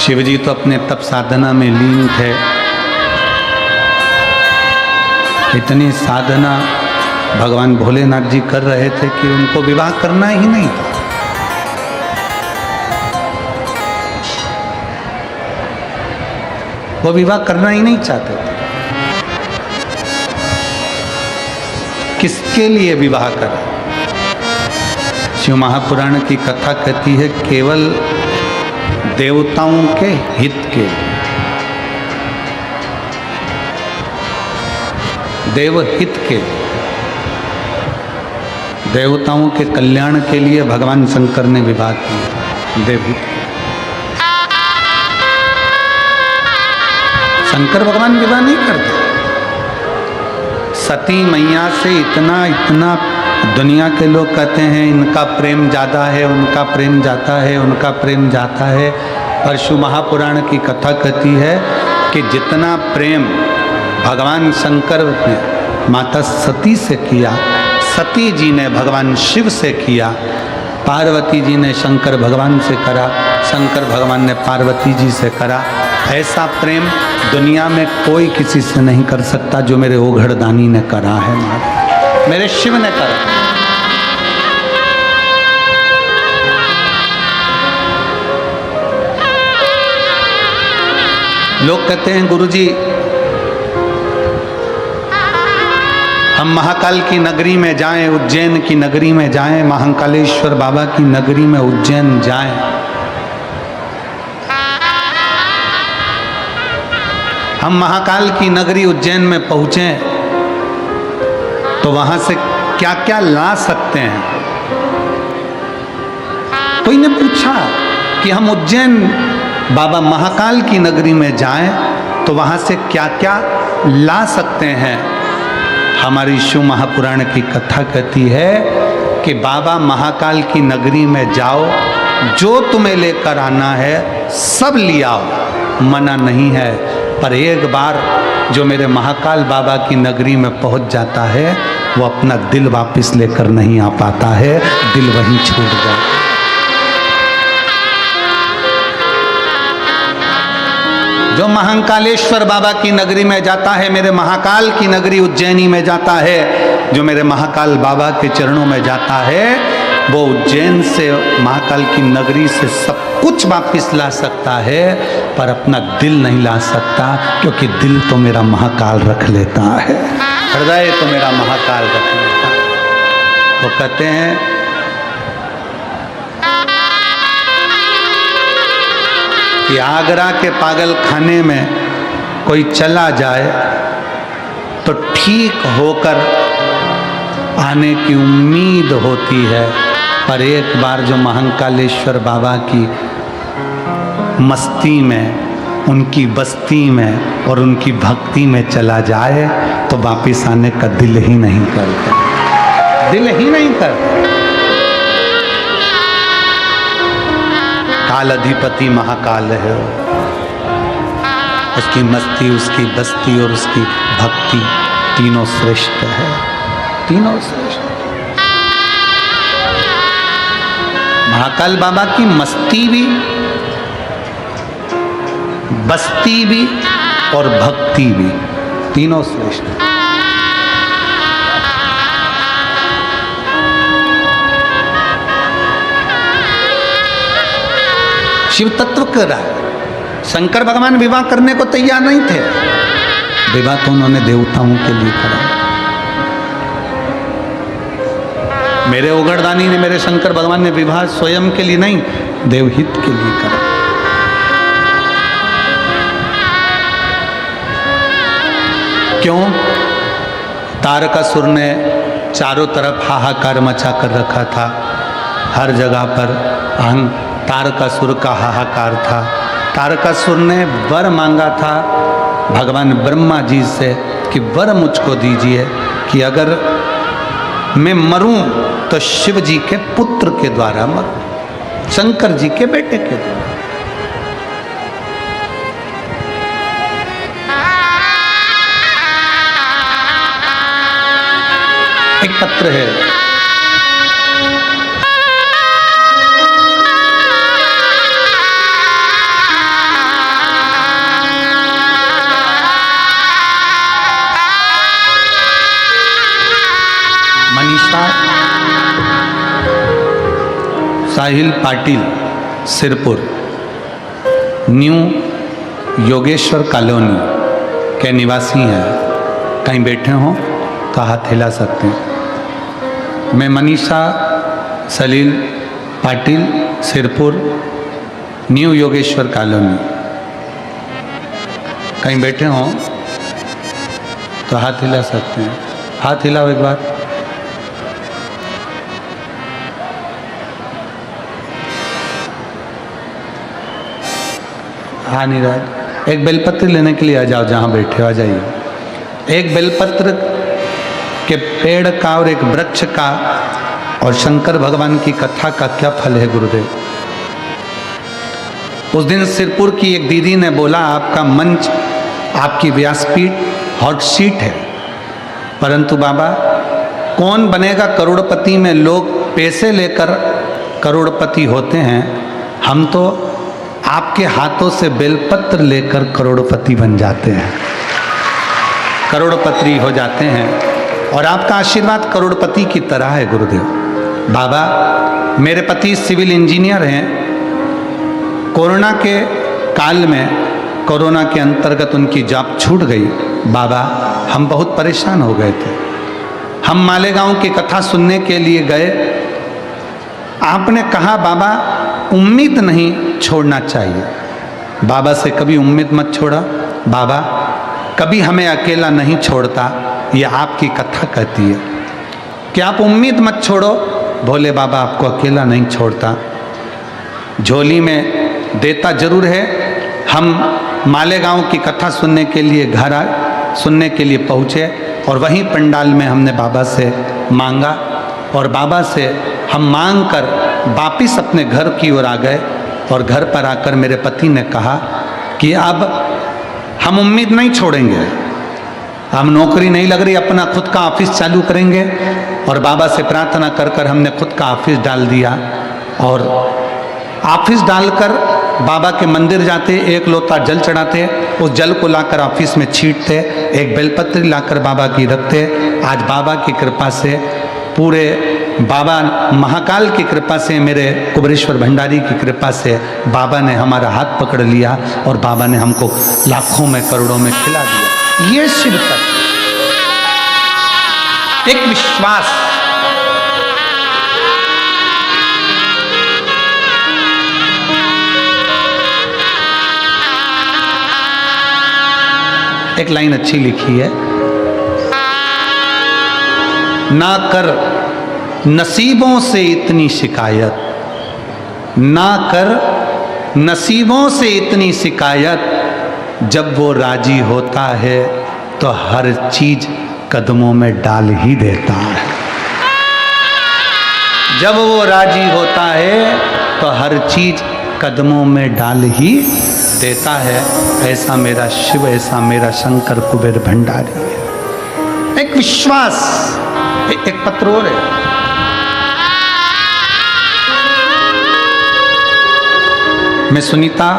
शिव जी तो अपने तप साधना में लीन थे। इतनी साधना भगवान भोलेनाथ जी कर रहे थे कि उनको विवाह करना ही नहीं था। वो विवाह करना ही नहीं चाहते थे। किसके लिए विवाह करा? शिव महापुराण की कथा कहती है केवल देवताओं के हित के, देवहित के, देवताओं के कल्याण के लिए भगवान शंकर ने विवाह किया। देवहित के शंकर भगवान विवाह नहीं करते। सती मैया से इतना दुनिया के लोग कहते हैं इनका प्रेम ज़्यादा है, उनका प्रेम जाता है, उनका प्रेम जाता है। पर शिव महापुराण की कथा कहती है कि जितना प्रेम भगवान शंकर ने माता सती से किया, सती जी ने भगवान शिव से किया, पार्वती जी ने शंकर भगवान से करा, शंकर भगवान ने पार्वती जी से करा, ऐसा प्रेम दुनिया में कोई किसी से नहीं कर सकता जो मेरे ओघड़दानी ने करा है, मेरे शिव ने करा। लोग कहते हैं गुरुजी हम महाकाल की नगरी में जाएं, उज्जैन की नगरी में जाएं, महाकालेश्वर बाबा की नगरी में उज्जैन जाएं। हम महाकाल की नगरी उज्जैन में पहुंचें तो वहां से क्या क्या ला सकते हैं। कोई ने पूछा कि हम उज्जैन बाबा महाकाल की नगरी में जाएं तो वहां से क्या क्या ला सकते हैं। हमारी शिव महापुराण की कथा कहती है कि बाबा महाकाल की नगरी में जाओ, जो तुम्हें लेकर आना है सब ले आओ, मना नहीं है। पर एक बार जो मेरे महाकाल बाबा की नगरी में पहुंच जाता है वो अपना दिल वापस लेकर नहीं आ पाता है, दिल वहीं छूट जाता। जो महाकालेश्वर बाबा की नगरी में जाता है, मेरे महाकाल की नगरी उज्जैनी में जाता है, जो मेरे महाकाल बाबा के चरणों में जाता है, वो उज्जैन से महाकाल की नगरी से सब कुछ वापस ला सकता है, पर अपना दिल नहीं ला सकता, क्योंकि दिल तो मेरा महाकाल रख लेता है, हृदय तो मेरा महाकाल रख लेता है। वो कहते हैं कि आगरा के पागल खाने में कोई चला जाए तो ठीक होकर आने की उम्मीद होती है, पर एक बार जो महाकालेश्वर बाबा की मस्ती में, उनकी बस्ती में और उनकी भक्ति में चला जाए तो वापिस आने का दिल ही नहीं करता, दिल ही नहीं करता। काल अधिपति महाकाल है, उसकी मस्ती, उसकी बस्ती और उसकी भक्ति तीनों श्रेष्ठ है, तीनों श्रेष्ठ। महाकाल बाबा की मस्ती भी, बस्ती भी और भक्ति भी तीनों श्रेष्ठ। शिव तत्व कर रहा है। शंकर भगवान विवाह करने को तैयार नहीं थे, विवाह तो उन्होंने देवताओं के लिए करा। मेरे ओगड़दानी ने, मेरे शंकर भगवान ने विवाह स्वयं के लिए नहीं, देवहित के लिए करा। क्यों? तारकासुर ने चारों तरफ हाहाकार मचा कर रखा था, हर जगह पर तारकासुर का हाहाकार था। तारकासुर ने वर मांगा था भगवान ब्रह्मा जी से कि वर मुझको दीजिए कि अगर मैं मरूं तो शिव जी के पुत्र के द्वारा मरूं, शंकर जी के बेटे के द्वारा। एक पत्र है, साहिल पाटिल सिरपुर न्यू योगेश्वर कॉलोनी के निवासी हैं। कहीं बैठे हों तो हाथ हिला सकते हैं। मैं मनीषा सलील पाटिल सिरपुर न्यू योगेश्वर कॉलोनी, कहीं बैठे हों तो हाथ हिला सकते हैं। हाथ हिलाओ एक बार। हाँ नहीं रहा। एक बेलपत्र लेने के लिए आ जाओ, जहाँ बैठे हो आ जाइए। एक बेलपत्र के पेड़ का और एक वृक्ष का और शंकर भगवान की कथा का क्या फल है गुरुदेव? उस दिन सिरपुर की एक दीदी ने बोला, आपका मंच, आपकी व्यासपीठ हॉट सीट है, परंतु बाबा कौन बनेगा करोड़पति में? लोग पैसे लेकर करोड़पति होते हैं, हम तो आपके हाथों से बेलपत्र लेकर करोड़पति बन जाते हैं, करोड़पति हो जाते हैं। और आपका आशीर्वाद करोड़पति की तरह है गुरुदेव। बाबा मेरे पति सिविल इंजीनियर हैं। कोरोना के काल में, कोरोना के अंतर्गत उनकी जॉब छूट गई। बाबा हम बहुत परेशान हो गए थे। हम मालेगांव की कथा सुनने के लिए गए। आपने कहा बाबा उम्मीद नहीं छोड़ना चाहिए। बाबा से कभी उम्मीद मत छोड़ा। बाबा कभी हमें अकेला नहीं छोड़ता, ये आपकी कथा कहती है कि आप उम्मीद मत छोड़ो। भोले बाबा आपको अकेला नहीं छोड़ता, झोली में देता जरूर है। हम मालेगांव की कथा सुनने के लिए सुनने के लिए पहुँचे और वहीं पंडाल में हमने बाबा से मांगा और बाबा से हम मांग कर वापिस अपने घर की ओर आ गए। और घर पर आकर मेरे पति ने कहा कि अब हम उम्मीद नहीं छोड़ेंगे, हम नौकरी नहीं लग रही, अपना खुद का ऑफिस चालू करेंगे। और बाबा से प्रार्थना कर कर हमने खुद का ऑफिस डाल दिया और ऑफिस डालकर बाबा के मंदिर जाते, एक लोटा जल चढ़ाते, उस जल को लाकर ऑफिस में छींटते, एक बेलपत्र लाकर बाबा की रखते। आज बाबा की कृपा से, पूरे बाबा महाकाल की कृपा से, मेरे कुबरेश्वर भंडारी की कृपा से बाबा ने हमारा हाथ पकड़ लिया और बाबा ने हमको लाखों में करोड़ों में खिला दिया। ये शिव तत्व, एक विश्वास। एक लाइन अच्छी लिखी है, ना कर नसीबों से इतनी शिकायत, ना कर नसीबों से इतनी शिकायत, जब वो राजी होता है तो हर चीज कदमों में डाल ही देता है। जब वो राजी होता है तो हर चीज कदमों में डाल ही देता है। ऐसा मेरा शिव, ऐसा मेरा शंकर कुबेर भंडारी है। एक विश्वास। एक पत्र और है, मैं सुनीता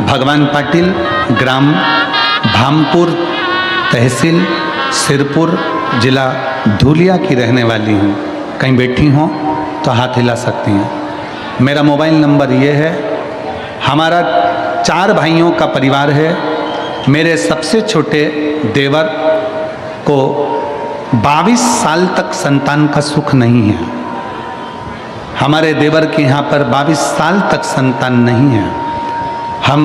भगवान पाटिल, ग्राम भामपुर, तहसील सिरपुर, जिला धूलिया की रहने वाली हूँ। कहीं बैठी हों तो हाथ हिला सकती हैं। मेरा मोबाइल नंबर ये है। हमारा 4 भाइयों का परिवार है। मेरे सबसे छोटे देवर को 22 साल तक संतान का सुख नहीं है। हमारे देवर के यहाँ पर 22 साल तक संतान नहीं है। हम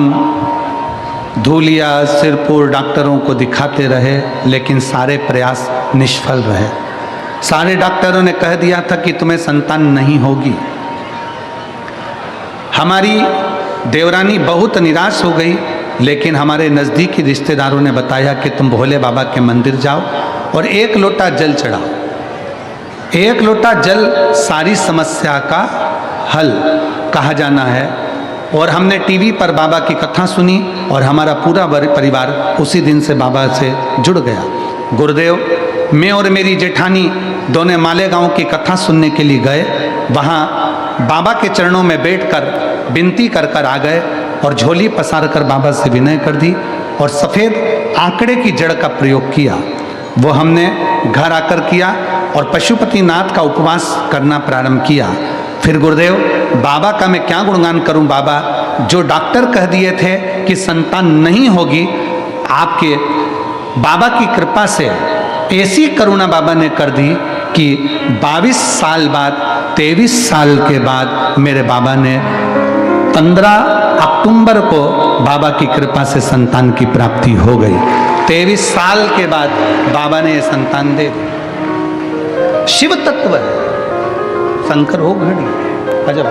धूलिया, सिरपुर डॉक्टरों को दिखाते रहे, लेकिन सारे प्रयास निष्फल रहे। सारे डॉक्टरों ने कह दिया था कि तुम्हें संतान नहीं होगी। हमारी देवरानी बहुत निराश हो गई, लेकिन हमारे नज़दीकी रिश्तेदारों ने बताया कि तुम भोले बाबा के मंदिर जाओ और 1 लोटा जल चढ़ाओ। 1 लोटा जल सारी समस्या का हल कहा जाना है। और हमने टीवी पर बाबा की कथा सुनी और हमारा पूरा परिवार उसी दिन से बाबा से जुड़ गया। गुरुदेव, मैं और मेरी जेठानी दोनों मालेगांव की कथा सुनने के लिए गए। वहाँ बाबा के चरणों में बैठकर विनती कर कर आ गए और झोली पसार कर बाबा से विनय कर दी और सफ़ेद आंकड़े की जड़ का प्रयोग किया। वो हमने घर आकर किया और पशुपतिनाथ का उपवास करना प्रारंभ किया। फिर गुरुदेव बाबा का मैं क्या गुणगान करूं। बाबा जो डॉक्टर कह दिए थे कि संतान नहीं होगी, आपके बाबा की कृपा से ऐसी करुणा बाबा ने कर दी कि 22 साल बाद, 23 साल के बाद मेरे बाबा ने 15 अक्टूबर को बाबा की कृपा से संतान की प्राप्ति हो गई। 23 साल के बाद बाबा ने ये संतान दे दी। शिव तत्व है, शंकर हो घड़ी अजब।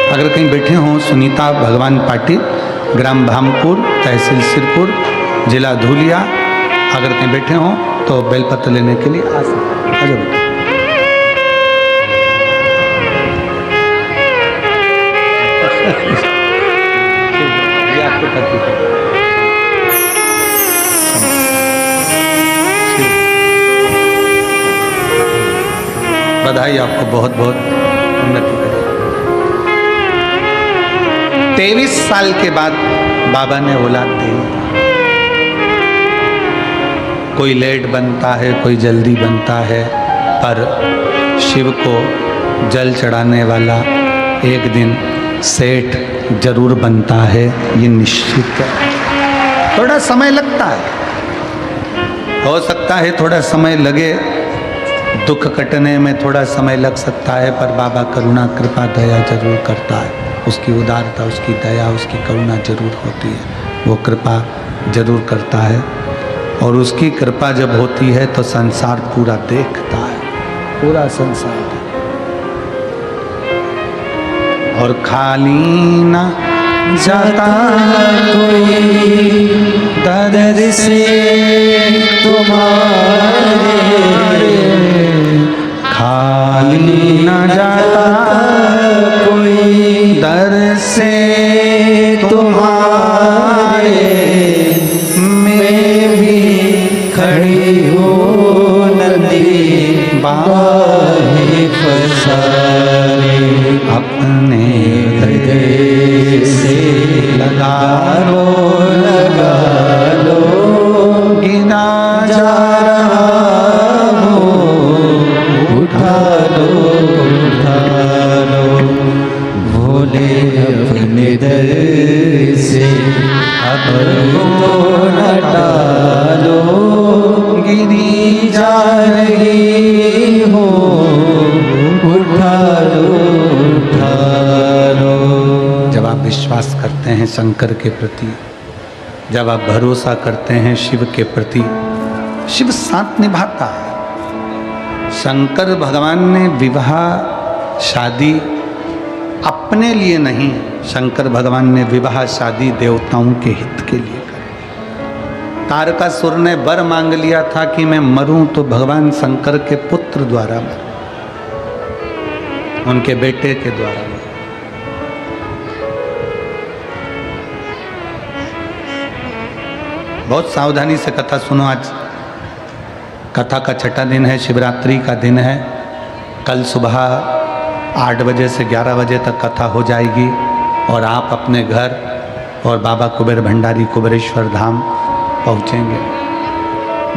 अगर कहीं बैठे हों सुनीता भगवान पाटिल, ग्राम भामपुर, तहसील सिरपुर, जिला धूलिया, अगर कहीं बैठे हों तो बेलपत्र लेने के लिए आ सकते हैं। अजब ये आपको करती है। बधाई आपको, बहुत बहुत उन्नति करें। 23 साल के बाद बाबा ने औलाद दी। कोई लेट बनता है, कोई जल्दी बनता है, पर शिव को जल चढ़ाने वाला एक दिन सेठ जरूर बनता है, ये निश्चित है। थोड़ा समय लगता है, हो सकता है थोड़ा समय लगे, दुख कटने में थोड़ा समय लग सकता है, पर बाबा करुणा कृपा दया जरूर करता है। उसकी उदारता, उसकी दया, उसकी करुणा जरूर होती है, वो कृपा जरूर करता है। और उसकी कृपा जब होती है तो संसार पूरा देखता है, पूरा संसार। और खाली ना जाता कोई दर्द से तुम्हारे, खाली ना जाता कोई दर से तुम्हारे, मैं भी खड़ी हूँ नदी बाहे फसारे, अपने हृदय से लगा लो गिना जा रहा हो, उठा लो भोले अपने दर से अपनो हटा लो, गिरी जा रही हो, उठा लो। जब आप विश्वास करते हैं शंकर के प्रति, जब आप भरोसा करते हैं शिव के प्रति, शिव साथ निभाता है। शंकर भगवान ने विवाह शादी अपने लिए नहीं, शंकर भगवान ने विवाह शादी देवताओं के हित के लिए करी। तारकासुर ने वर मांग लिया था कि मैं मरूं तो भगवान शंकर के पुत्र द्वारा मरूं, उनके बेटे के द्वारा मरूं। बहुत सावधानी से कथा सुनो। आज कथा का छठा दिन है, शिवरात्रि का दिन है। कल सुबह 8 बजे से 11 बजे तक कथा हो जाएगी और आप अपने घर और बाबा कुबेर भंडारी कुबेरेश्वर धाम पहुंचेंगे।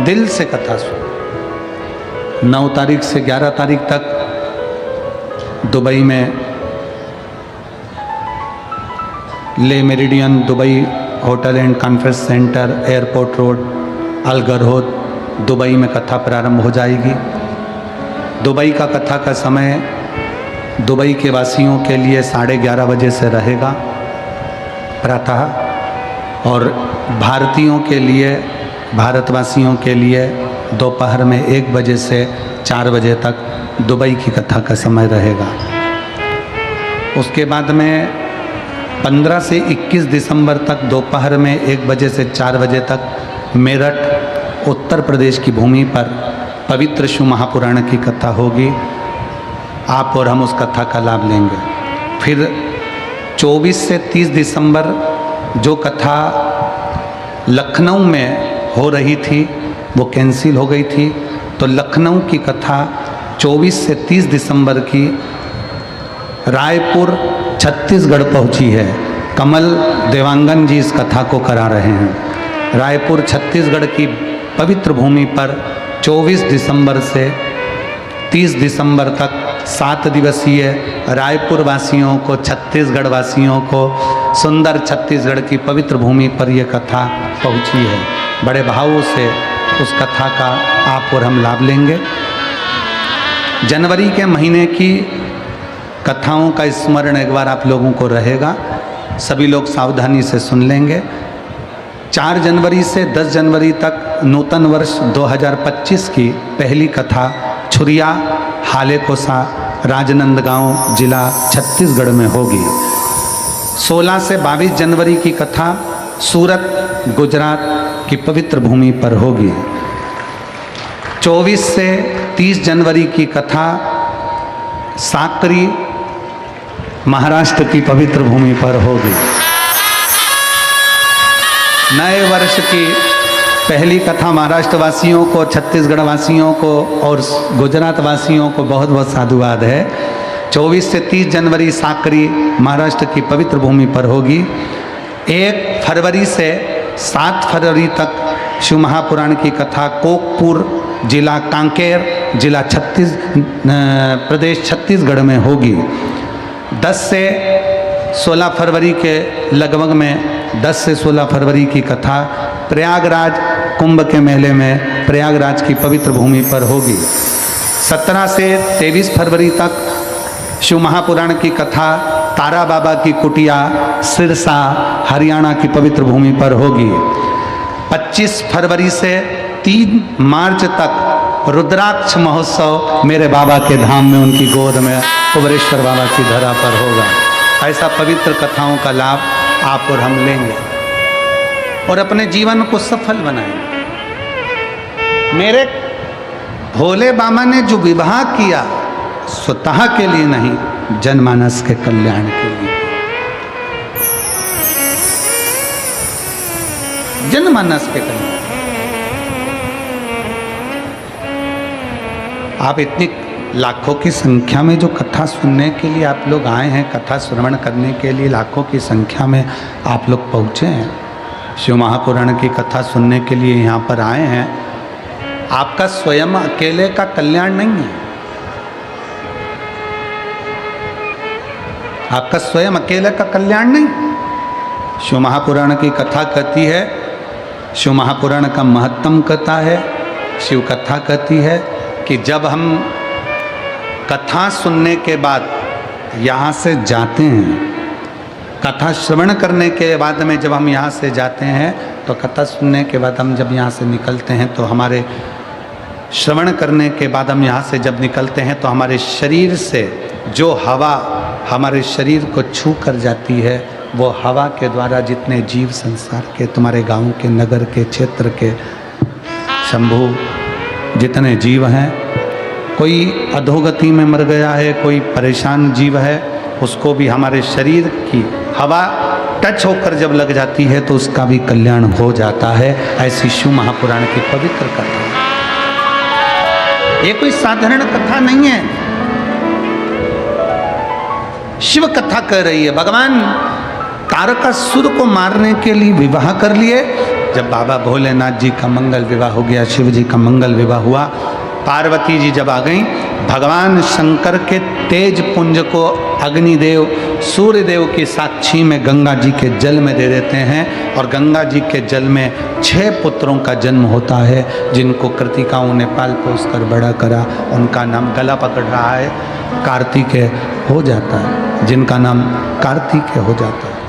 दिल से कथा सुनो। 9 तारीख से 11 तारीख तक दुबई में le meridien Dubai hotel and conference centre, airport road, अलगरहोद, दुबई में कथा प्रारंभ हो जाएगी। दुबई का कथा का समय दुबई के वासियों के लिए 11:30 बजे से रहेगा प्रातः, और भारतीयों के लिए, भारतवासियों के लिए दोपहर में 1 बजे से 4 बजे तक दुबई की कथा का समय रहेगा। उसके बाद में 15 से 21 दिसंबर तक दोपहर में 1 बजे से 4 बजे तक मेरठ उत्तर प्रदेश की भूमि पर पवित्र शिव महापुराण की कथा होगी। आप और हम उस कथा का लाभ लेंगे। फिर 24 से 30 दिसंबर जो कथा लखनऊ में हो रही थी वो कैंसिल हो गई थी, तो लखनऊ की कथा 24 से 30 दिसंबर की रायपुर छत्तीसगढ़ पहुंची है। कमल देवांगन जी इस कथा को करा रहे हैं। रायपुर छत्तीसगढ़ की पवित्र भूमि पर 24 दिसंबर से 30 दिसंबर तक 7 दिवसीय रायपुर वासियों को, छत्तीसगढ़ वासियों को, सुंदर छत्तीसगढ़ की पवित्र भूमि पर यह कथा पहुंची है। बड़े भावों से उस कथा का आप और हम लाभ लेंगे। जनवरी के महीने की कथाओं का स्मरण एक बार आप लोगों को रहेगा, सभी लोग सावधानी से सुन लेंगे। 4 जनवरी से 10 जनवरी तक नूतन वर्ष 2025 की पहली कथा छुरिया हाले कोसा राजनांदगांव जिला छत्तीसगढ़ में होगी। 16 से 22 जनवरी की कथा सूरत गुजरात की पवित्र भूमि पर होगी। 24 से 30 जनवरी की कथा साक्री महाराष्ट्र की पवित्र भूमि पर होगी। नए वर्ष की पहली कथा महाराष्ट्र वासियों को, छत्तीसगढ़ वासियों को और गुजरात वासियों को बहुत बहुत साधुवाद है। 24 से 30 जनवरी साक्री महाराष्ट्र की पवित्र भूमि पर होगी। 1 फरवरी से 7 फरवरी तक शिव महापुराण की कथा कोकपुर जिला कांकेर जिला प्रदेश छत्तीसगढ़ में होगी। 10 से 16 फरवरी के लगभग में 10 से 16 फरवरी की कथा प्रयागराज कुंभ के मेले में प्रयागराज की पवित्र भूमि पर होगी। 17 से 23 फरवरी तक शिव महापुराण की कथा तारा बाबा की कुटिया सिरसा हरियाणा की पवित्र भूमि पर होगी। 25 फरवरी से 3 मार्च तक रुद्राक्ष महोत्सव मेरे बाबा के धाम में उनकी गोद में कुबरेश्वर बाबा की धरा पर होगा। ऐसा पवित्र कथाओं का लाभ आप और हम लेंगे और अपने जीवन को सफल बनाएंगे। मेरे भोले बाबा ने जो विवाह किया स्वतः के लिए नहीं, जनमानस के कल्याण के लिए, जनमानस के कल्याण। आप इतनी लाखों की संख्या में जो कथा सुनने के लिए आप लोग आए हैं, कथा श्रवण करने के लिए लाखों की संख्या में आप लोग पहुँचे हैं, शिव महापुराण की कथा सुनने के लिए यहाँ पर आए हैं। आपका स्वयं अकेले का कल्याण नहीं है, आपका स्वयं अकेले का कल्याण नहीं। शिव महापुराण की कथा कहती है, शिव महापुराण का महत्तम कथा है, शिव कथा कहती है कि जब हम कथा सुनने के बाद यहाँ से जाते हैं, कथा श्रवण करने के बाद में जब हम यहाँ से जाते हैं, तो कथा सुनने के बाद हम जब यहाँ से निकलते हैं तो हमारे श्रवण करने के बाद हम यहाँ से जब निकलते हैं तो हमारे शरीर से जो हवा हमारे शरीर को छू कर जाती है, वो हवा के द्वारा जितने जीव संसार के, तुम्हारे गांव के, नगर के, क्षेत्र के, शंभु जितने जीव हैं, कोई अधोगति में मर गया है, कोई परेशान जीव है, उसको भी हमारे शरीर की हवा टच होकर जब लग जाती है तो उसका भी कल्याण हो जाता है। ऐसी शिव महापुराण की पवित्र कथा, ये कोई साधारण कथा नहीं है, शिव कथा कह रही है। भगवान तारकासुर को मारने के लिए विवाह कर लिए। जब बाबा भोलेनाथ जी का मंगल विवाह हो गया, शिव जी का मंगल विवाह हुआ, पार्वती जी जब आ गई, भगवान शंकर के तेज पुंज को अग्निदेव सूर्यदेव की साक्षी में गंगा जी के जल में दे देते हैं और गंगा जी के जल में 6 पुत्रों का जन्म होता है, जिनको कृतिकाओं ने पाल पोस कर बड़ा करा। उनका नाम गला पकड़ रहा है, कार्तिकेय हो जाता है, जिनका नाम कार्तिकेय हो जाता है।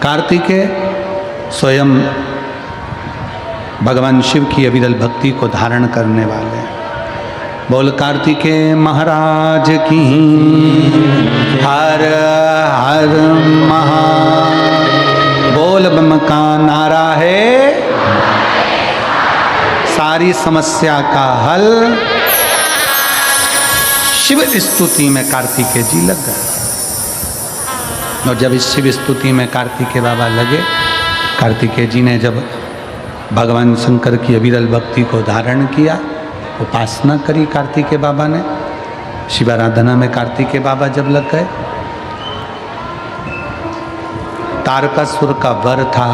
कार्तिकेय स्वयं भगवान शिव की अविरल भक्ति को धारण करने वाले हैं। बोल कार्तिकेय महाराज की, हर हर महा, बोल बम का नारा है, सारी समस्या का हल। शिव स्तुति में कार्तिकेय जी लग गए और जब इस शिव स्तुति में कार्तिकेय बाबा लगे, कार्तिकेय जी ने जब भगवान शंकर की अविरल भक्ति को धारण किया, उपासना करी कार्तिकेय बाबा ने, शिवाराधना में कार्तिकेय बाबा जब लग गए, तारकासुर का वर था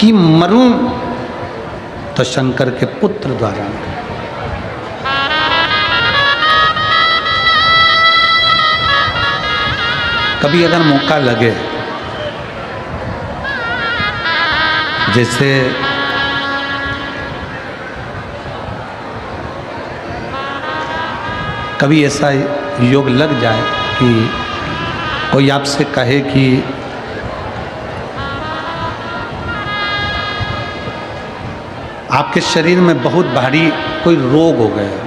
कि मरूं तो शंकर के पुत्र द्वारा। कभी अगर मौका लगे, जैसे कभी ऐसा योग लग जाए कि कोई आपसे कहे कि आपके शरीर में बहुत भारी कोई रोग हो गया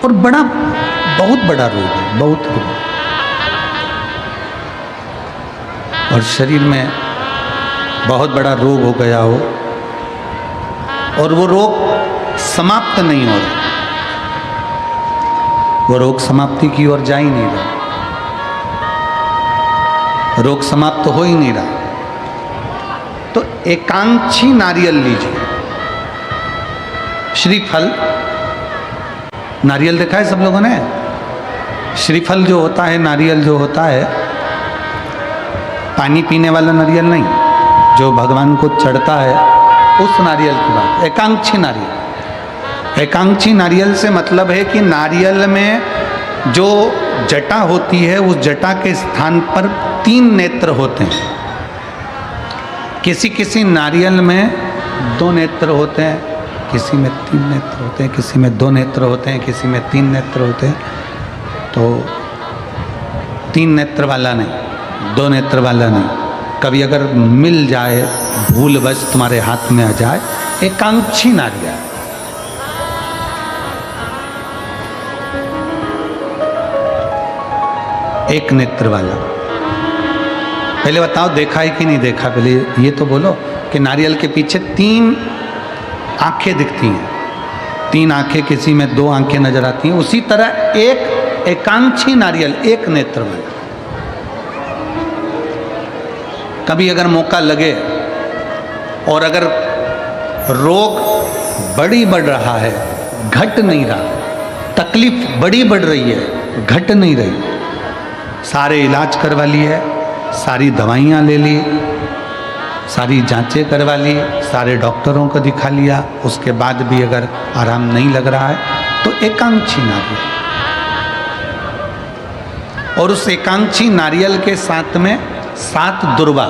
और बहुत बड़ा रोग है, बहुत रोग, और शरीर में बहुत बड़ा रोग हो गया हो और वो रोग समाप्त नहीं हो रहा, वो रोग समाप्ति की ओर जा ही नहीं रहा, रोग समाप्त हो ही नहीं रहा, तो एकांक्षी नारियल लीजिए। श्रीफल, नारियल देखा है सब लोगों ने? श्रीफल जो होता है, नारियल जो होता है, पानी पीने वाला नारियल नहीं, जो भगवान को चढ़ता है उस नारियल की बात। एकांक्षी नारियल, एकांक्षी नारियल से मतलब है कि नारियल में जो जटा होती है उस जटा के स्थान पर 3 नेत्र होते हैं। किसी किसी नारियल में 2 नेत्र होते हैं, किसी में 3 नेत्र होते हैं, किसी में 2 नेत्र होते हैं, किसी में 3 नेत्र होते हैं। तो 3 नेत्र वाला नहीं, 2 नेत्र वाला नहीं, कभी अगर मिल जाए, भूलवश तुम्हारे हाथ में आ जाए, एकांक्षी नारियल। एक नेत्र वाला। पहले बताओ देखा है कि नहीं देखा? पहले ये तो बोलो कि नारियल के पीछे 3 आंखें दिखती हैं, 3 आंखें, किसी में 2 आंखें नजर आती हैं। उसी तरह एक एकांक्षी नारियल, एक नेत्र वाला। कभी अगर मौका लगे और अगर रोग बढ़ रहा है, घट नहीं रहा, तकलीफ बड़ी बढ़ रही है, घट नहीं रही, सारे इलाज करवा लिए, सारी दवाइयाँ ले ली, सारी जांचें करवा ली, सारे डॉक्टरों को दिखा लिया, उसके बाद भी अगर आराम नहीं लग रहा है तो एकांक्षी नारियल। और उस एकांक्षी नारियल के साथ में 7 दुर्वा,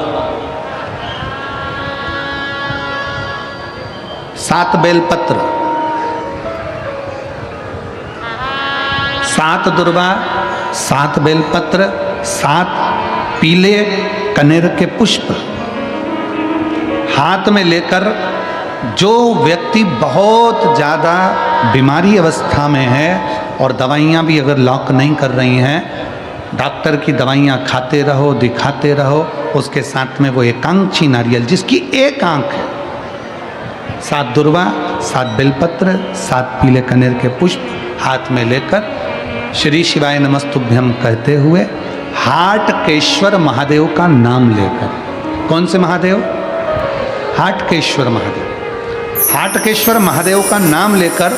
7 बेलपत्र, 7 दुर्वा, 7 बेलपत्र, 7 पीले कनेर के पुष्प हाथ में लेकर, जो व्यक्ति बहुत ज़्यादा बीमारी अवस्था में है और दवाइयाँ भी अगर लॉक नहीं कर रही हैं, डॉक्टर की दवाइयाँ खाते रहो, दिखाते रहो, उसके साथ में वो एकांक्षी नारियल जिसकी एक आंख है, 7 दुर्वा, 7 बेलपत्र, 7 पीले कनेर के पुष्प हाथ में लेकर श्री शिवाय नमस्तुभ्यम कहते हुए हाटकेश्वर महादेव का नाम लेकर। कौन से महादेव? हाटकेश्वर महादेव। हाटकेश्वर महादेव का नाम लेकर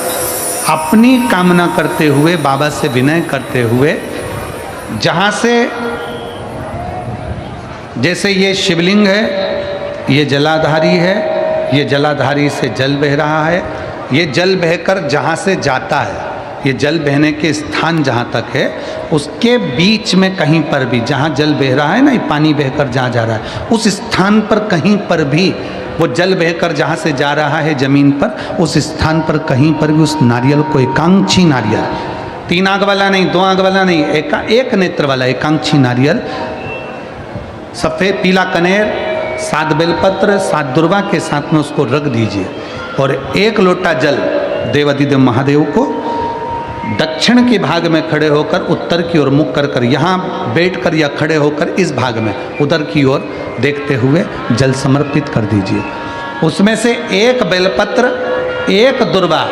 अपनी कामना करते हुए, बाबा से विनय करते हुए, जहाँ से, जैसे ये शिवलिंग है, ये जलाधारी है, ये जलाधारी से जल बह रहा है, ये जल बहकर जहाँ से जाता है, ये जल बहने के स्थान जहाँ तक है, उसके बीच में कहीं पर भी, जहाँ जल बह रहा है ना, ये पानी बहकर जहाँ जा रहा है, उस स्थान पर कहीं पर भी, वो जल बहकर जहाँ से जा रहा है जमीन पर, उस स्थान पर कहीं पर भी उस नारियल को, एकांक्षी नारियल, 3 आंख वाला नहीं, 2 आंख वाला नहीं, एक नेत्र वाला एकांक्षी नारियल, सफ़ेद पीला कनेर, 7 बेलपत्र, 7 दुर्वा के साथ में उसको रख दीजिए और 1 लोटा जल देवाधिदेव महादेव को दक्षिण के भाग में खड़े होकर, उत्तर की ओर मुख कर यहाँ बैठकर या खड़े होकर इस भाग में उधर की ओर देखते हुए जल समर्पित कर दीजिए। उसमें से 1 बेलपत्र, 1 दुर्वा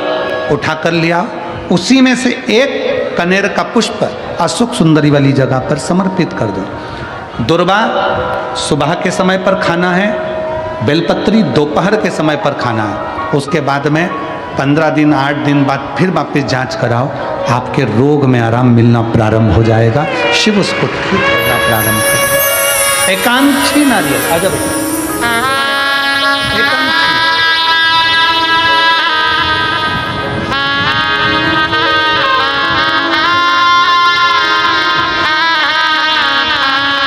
उठा कर लिया, उसी में से 1 कनेर का पुष्प अशोक सुंदरी वाली जगह पर समर्पित कर दो। दुर्वा सुबह के समय पर खाना है, बेलपत्री दोपहर के समय पर खाना है। उसके बाद में 15 दिन 8 दिन बाद फिर वापस जांच कराओ, आपके रोग में आराम मिलना प्रारंभ हो जाएगा। शिव उसको ठीक करना प्रारंभ कर। एकांक्षी नारियल अजब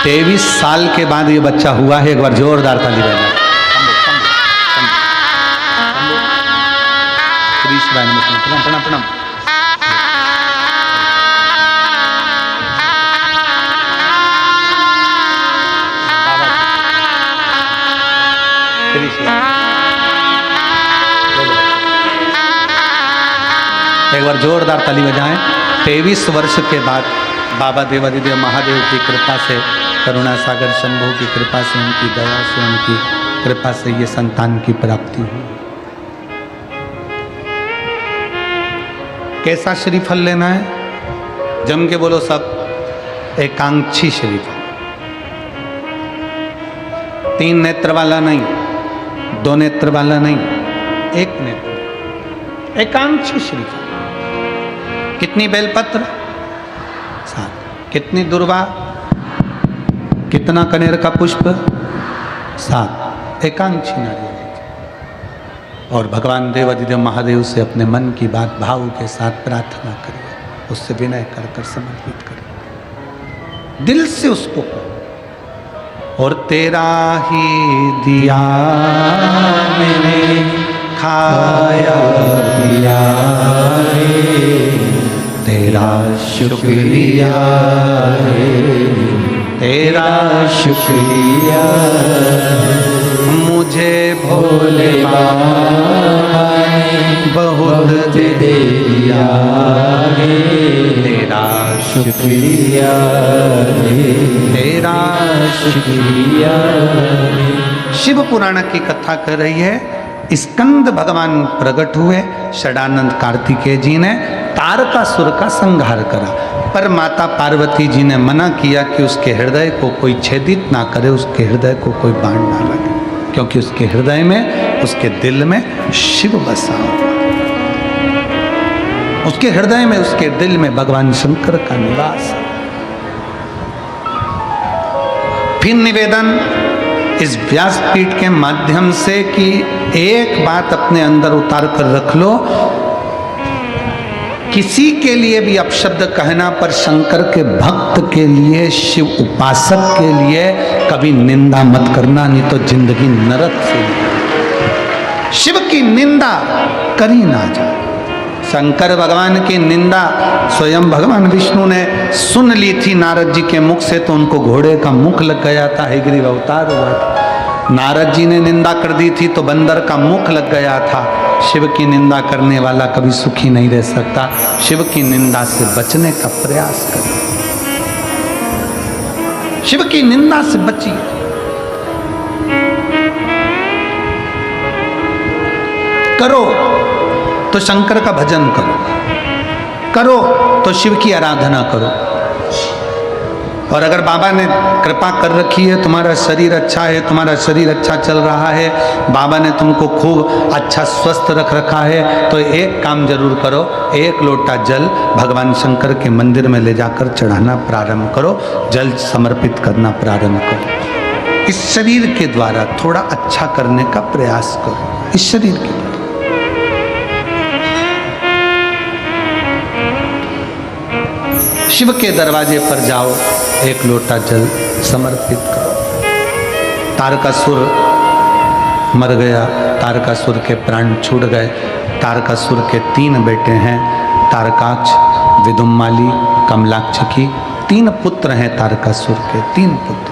23 साल के बाद ये बच्चा हुआ है। एक बार जोरदार ताली बजाएं। प्रणाम प्रणाम प्रणाम। एक बार जोरदार ताली बजाएं। 23 वर्ष के बाद बाबा देवादिदेव महादेव की कृपा से, करुणा सागर शंभू की कृपा से, उनकी दया से, उनकी कृपा से ये संतान की प्राप्ति हुई। कैसा श्रीफल लेना है? जम के बोलो सब। एकांक्षी श्रीफल, 3 नेत्र वाला नहीं, 2 नेत्र वाला नहीं, 1 नेत्र, एकांक्षी श्रीफल। कितनी बेलपत्र? 7। कितनी दुर्वा? कितना कनेर का पुष्प? 7। एकांक्षी नारियल। और भगवान देवादिदेव महादेव से अपने मन की बात भाव के साथ प्रार्थना करिए, उससे विनय कर कर समर्पित करिए, दिल से उसको कहो। और तेरा ही दिया मैंने खाया पिया रे, तेरा शुक्रिया है, तेरा शुक्रिया, मुझे भोले बाबा ने बहुत दे दिया है, तेरा शुक्रिया है, तेरा शुक्रिया। शिव पुराण की कथा कर रही है। स्कंद भगवान प्रकट हुए, षडानंद कार्तिकेय जी ने तारकासुर का संहार करा, पर माता पार्वती जी ने मना किया कि उसके हृदय को कोई छेदित ना करे, उसके हृदय को कोई बाण ना लगे, क्योंकि उसके हृदय में, उसके दिल में शिव बसा हुआ, उसके हृदय में, उसके दिल में भगवान शंकर का निवास है। फिर निवेदन इस व्यासपीठ के माध्यम से कि एक बात अपने अंदर उतार कर रख लो, किसी के लिए भी अपशब्द कहना, पर शंकर के भक्त के लिए, शिव उपासक के लिए कभी निंदा मत करना, नहीं तो जिंदगी नरक से। शिव की निंदा करी ना जाए। शंकर भगवान की निंदा स्वयं भगवान विष्णु ने सुन ली थी नारद जी के मुख से, तो उनको घोड़े का मुख लग गया था, हयग्रीव अवतार हुआ था। नारद जी ने निंदा कर दी थी तो बंदर का मुख लग गया था। शिव की निंदा करने वाला कभी सुखी नहीं रह सकता। शिव की निंदा से बचने का प्रयास करें, शिव की निंदा से बचिए। करो तो शंकर का भजन करो, करो तो शिव की आराधना करो। और अगर बाबा ने कृपा कर रखी है, तुम्हारा शरीर अच्छा है, तुम्हारा शरीर अच्छा चल रहा है, बाबा ने तुमको खूब अच्छा स्वस्थ रख रखा है, तो एक काम जरूर करो, 1 लोटा जल भगवान शंकर के मंदिर में ले जाकर चढ़ाना प्रारंभ करो, जल समर्पित करना प्रारंभ करो। इस शरीर के द्वारा थोड़ा अच्छा करने का प्रयास करो, इस शरीर के द्वारा। शिव के दरवाजे पर जाओ, 1 लोटा जल समर्पित करो। तारकासुर मर गया, तारकासुर के प्राण छूट गए। तारकासुर के 3 बेटे हैं, तारकाक्ष, विदुम्माली, कमलाक्षकी। 3 पुत्र हैं तारकासुर के, 3 पुत्र।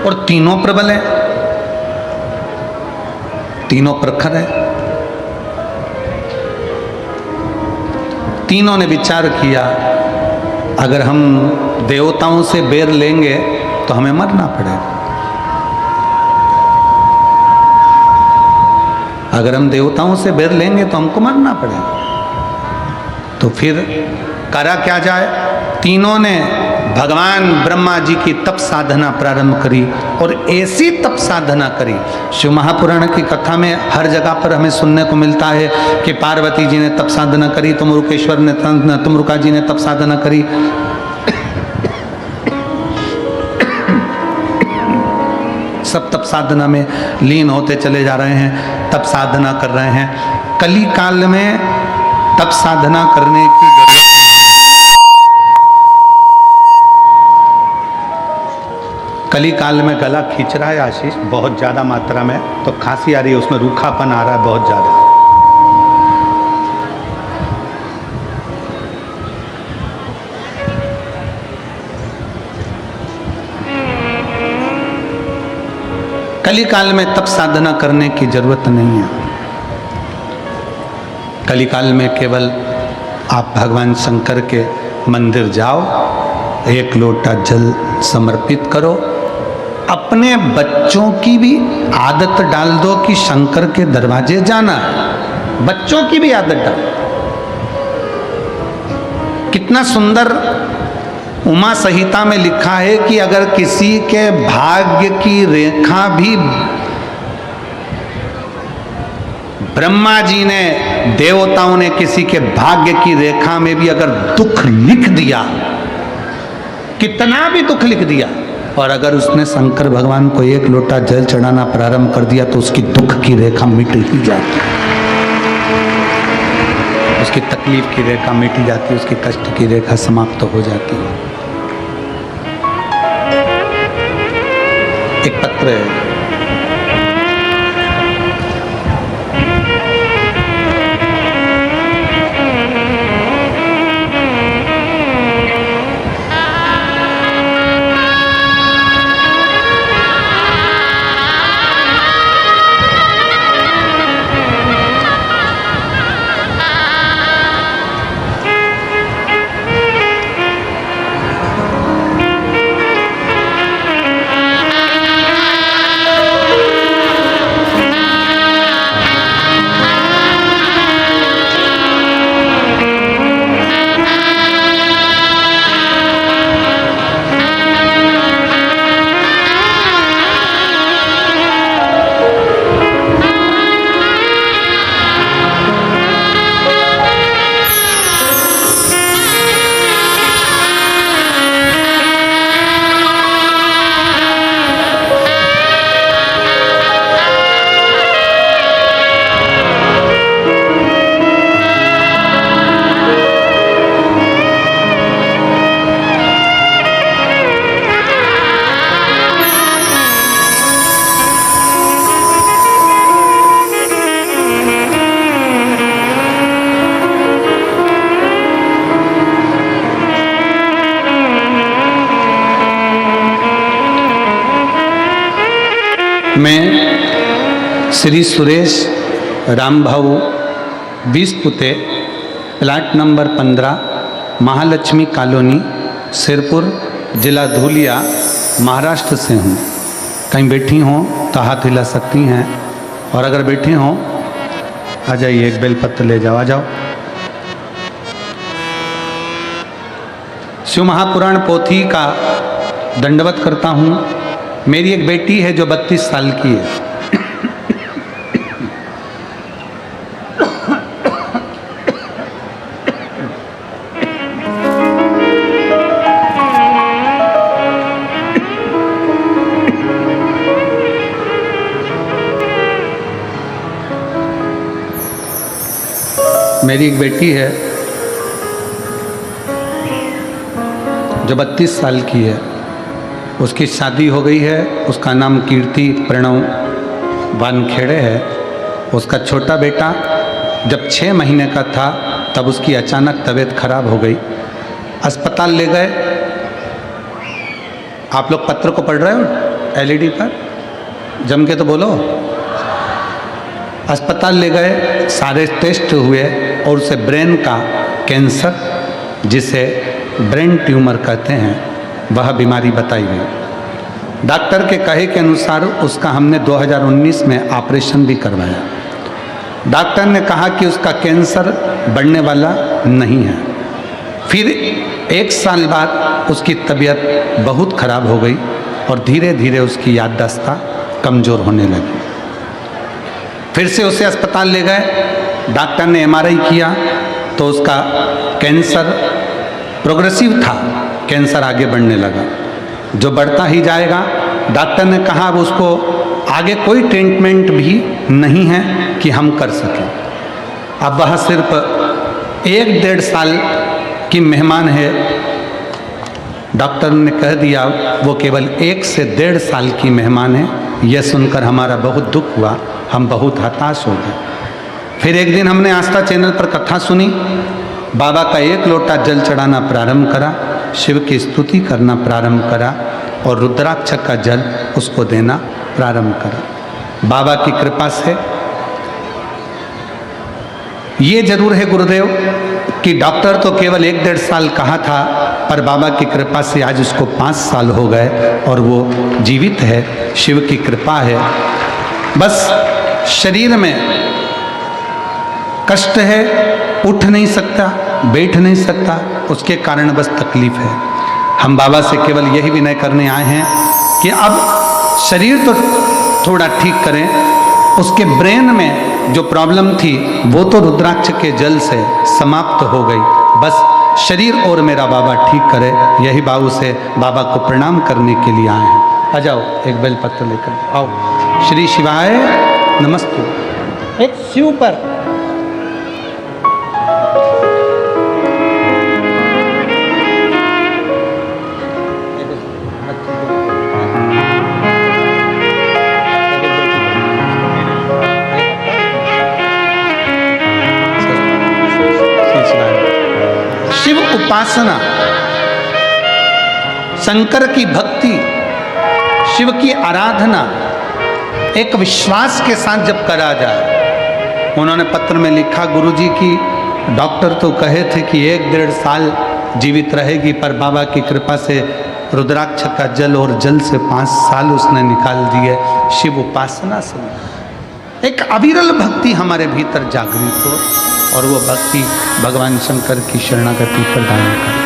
और तीनों प्रबल हैं, तीनों प्रखर हैं। तीनों ने विचार किया, अगर हम देवताओं से बैर लेंगे तो हमें मरना पड़ेगा। अगर हम देवताओं से बैर लेंगे तो हमको मरना पड़ेगा। तो फिर करा क्या जाए? तीनों ने भगवान ब्रह्मा जी की तप साधना प्रारंभ करी, और ऐसी तप साधना करी। शिव महापुराण की कथा में हर जगह पर हमें सुनने को मिलता है कि पार्वती जी ने तप साधना करी, तुमरुकेश्वर ने, तुमरुका जी ने तप साधना करी। सब तप साधना में लीन होते चले जा रहे हैं, तप साधना कर रहे हैं। कली काल में तप साधना करने की जरूरत नहीं। कली काल में गला खींच रहा है आशीष बहुत ज़्यादा मात्रा में, तो खांसी आ रही है, उसमें रूखापन आ रहा है बहुत ज़्यादा। कली काल में तप साधना करने की जरूरत नहीं है। कली काल में केवल आप भगवान शंकर के मंदिर जाओ, एक लोटा जल समर्पित करो, अपने बच्चों की भी आदत डाल दो कि शंकर के दरवाजे जाना है। बच्चों की भी आदत डाल। कितना सुंदर उमा संहिता में लिखा है कि अगर किसी के भाग्य की रेखा भी ब्रह्मा जी ने, देवताओं ने किसी के भाग्य की रेखा में भी अगर दुख लिख दिया, कितना भी दुख लिख दिया, और अगर उसने शंकर भगवान को एक लोटा जल चढ़ाना प्रारंभ कर दिया तो उसकी दुख की रेखा मिट ही जाती, उसकी तकलीफ की रेखा मिट जाती, उसकी कष्ट की रेखा समाप्त हो जाती है। एक पत्र है, मैं श्री सुरेश रामभाऊ 20 पुते, plot number 15, Mahalakshmi colony, Sirpur, जिला धुलिया, महाराष्ट्र से हूँ। कहीं बैठी हों तो हाथ हिला सकती हैं, और अगर बैठी हों आ जाइए, एक बेलपत्र ले जाओ, आ जाओ। शिव महापुराण पोथी का दंडवत करता हूँ। मेरी एक बेटी है जो 32 साल की है। मेरी एक बेटी है जो 32 साल की है। उसकी शादी हो गई है। उसका नाम कीर्ति प्रणव वानखेड़े है। उसका छोटा बेटा जब 6 महीने का था तब उसकी अचानक तबीयत खराब हो गई। अस्पताल ले गए। आप लोग पत्र को पढ़ रहे हो एलईडी पर, जम के तो बोलो। अस्पताल ले गए, सारे टेस्ट हुए और उसे ब्रेन का कैंसर, जिसे ब्रेन ट्यूमर कहते हैं, वह बीमारी बताई गई। डॉक्टर के कहे के अनुसार उसका हमने 2019 में ऑपरेशन भी करवाया। डॉक्टर ने कहा कि उसका कैंसर बढ़ने वाला नहीं है। फिर 1 साल बाद उसकी तबीयत बहुत खराब हो गई और धीरे धीरे उसकी याददाश्त कमज़ोर होने लगी। फिर से उसे अस्पताल ले गए। डॉक्टर ने एमआरआई किया तो उसका कैंसर प्रोग्रेसिव था, कैंसर आगे बढ़ने लगा, जो बढ़ता ही जाएगा। डॉक्टर ने कहा अब उसको आगे कोई ट्रीटमेंट भी नहीं है कि हम कर सकें। अब वह सिर्फ 1-1.5 साल की मेहमान है डॉक्टर ने कह दिया वो केवल 1 से 1.5 साल की मेहमान है। यह सुनकर हमारा बहुत दुख हुआ, हम बहुत हताश हो गए। फिर एक दिन हमने आस्था चैनल पर कथा सुनी, बाबा का 1 लोटा जल चढ़ाना प्रारंभ करा, शिव की स्तुति करना प्रारंभ करा और रुद्राक्ष का जल उसको देना प्रारंभ करा। बाबा की कृपा से ये जरूर है गुरुदेव कि डॉक्टर तो केवल 1-1.5 साल कहा था, पर बाबा की कृपा से आज उसको 5 साल हो गए और वो जीवित है। शिव की कृपा है। बस शरीर में कष्ट है, उठ नहीं सकता, बैठ नहीं सकता, उसके कारण बस तकलीफ है। हम बाबा से केवल यही विनय करने आए हैं कि अब शरीर तो थोड़ा ठीक करें, उसके ब्रेन में जो प्रॉब्लम थी वो तो रुद्राक्ष के जल से समाप्त हो गई, बस शरीर और मेरा बाबा ठीक करे। यही बाबू से बाबा को प्रणाम करने के लिए आए हैं। आ जाओ, एक बेलपत्र लेकर आओ। श्री शिवाय नमस्ते। एक शिव पर शिव उपासना, शंकर की भक्ति, शिव की आराधना एक विश्वास के साथ जब करा जाए। उन्होंने पत्र में लिखा, गुरुजी की डॉक्टर तो कहे थे कि 1-1.5 साल जीवित रहेगी, पर बाबा की कृपा से रुद्राक्ष का जल और जल से 5 साल उसने निकाल दिए। शिव उपासना से एक अविरल भक्ति हमारे भीतर जागृत हो और वो भक्ति भगवान शंकर की शरणागति प्रदान करे।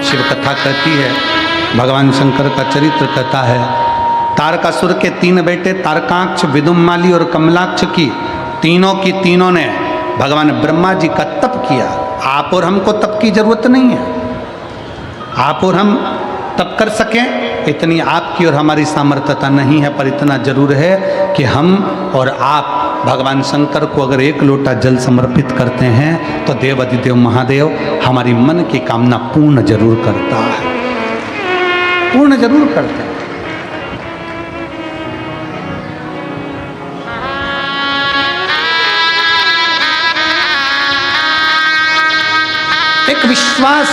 शिव कथा कहती है, भगवान शंकर का चरित्र कहता है, तारकासुर के 3 बेटे तारकाक्ष, विदुमाली और कमलाक्ष की तीनों ने भगवान ब्रह्मा जी का तप किया। आप और हमको तप की जरूरत नहीं है, आप और हम तप कर सकें इतनी आपकी और हमारी सामर्थ्यता नहीं है, पर इतना जरूर है कि हम और आप भगवान शंकर को अगर 1 लोटा जल समर्पित करते हैं तो देवाधिदेव महादेव हमारी मन की कामना पूर्ण जरूर करता है, पूर्ण जरूर करता है। एक विश्वास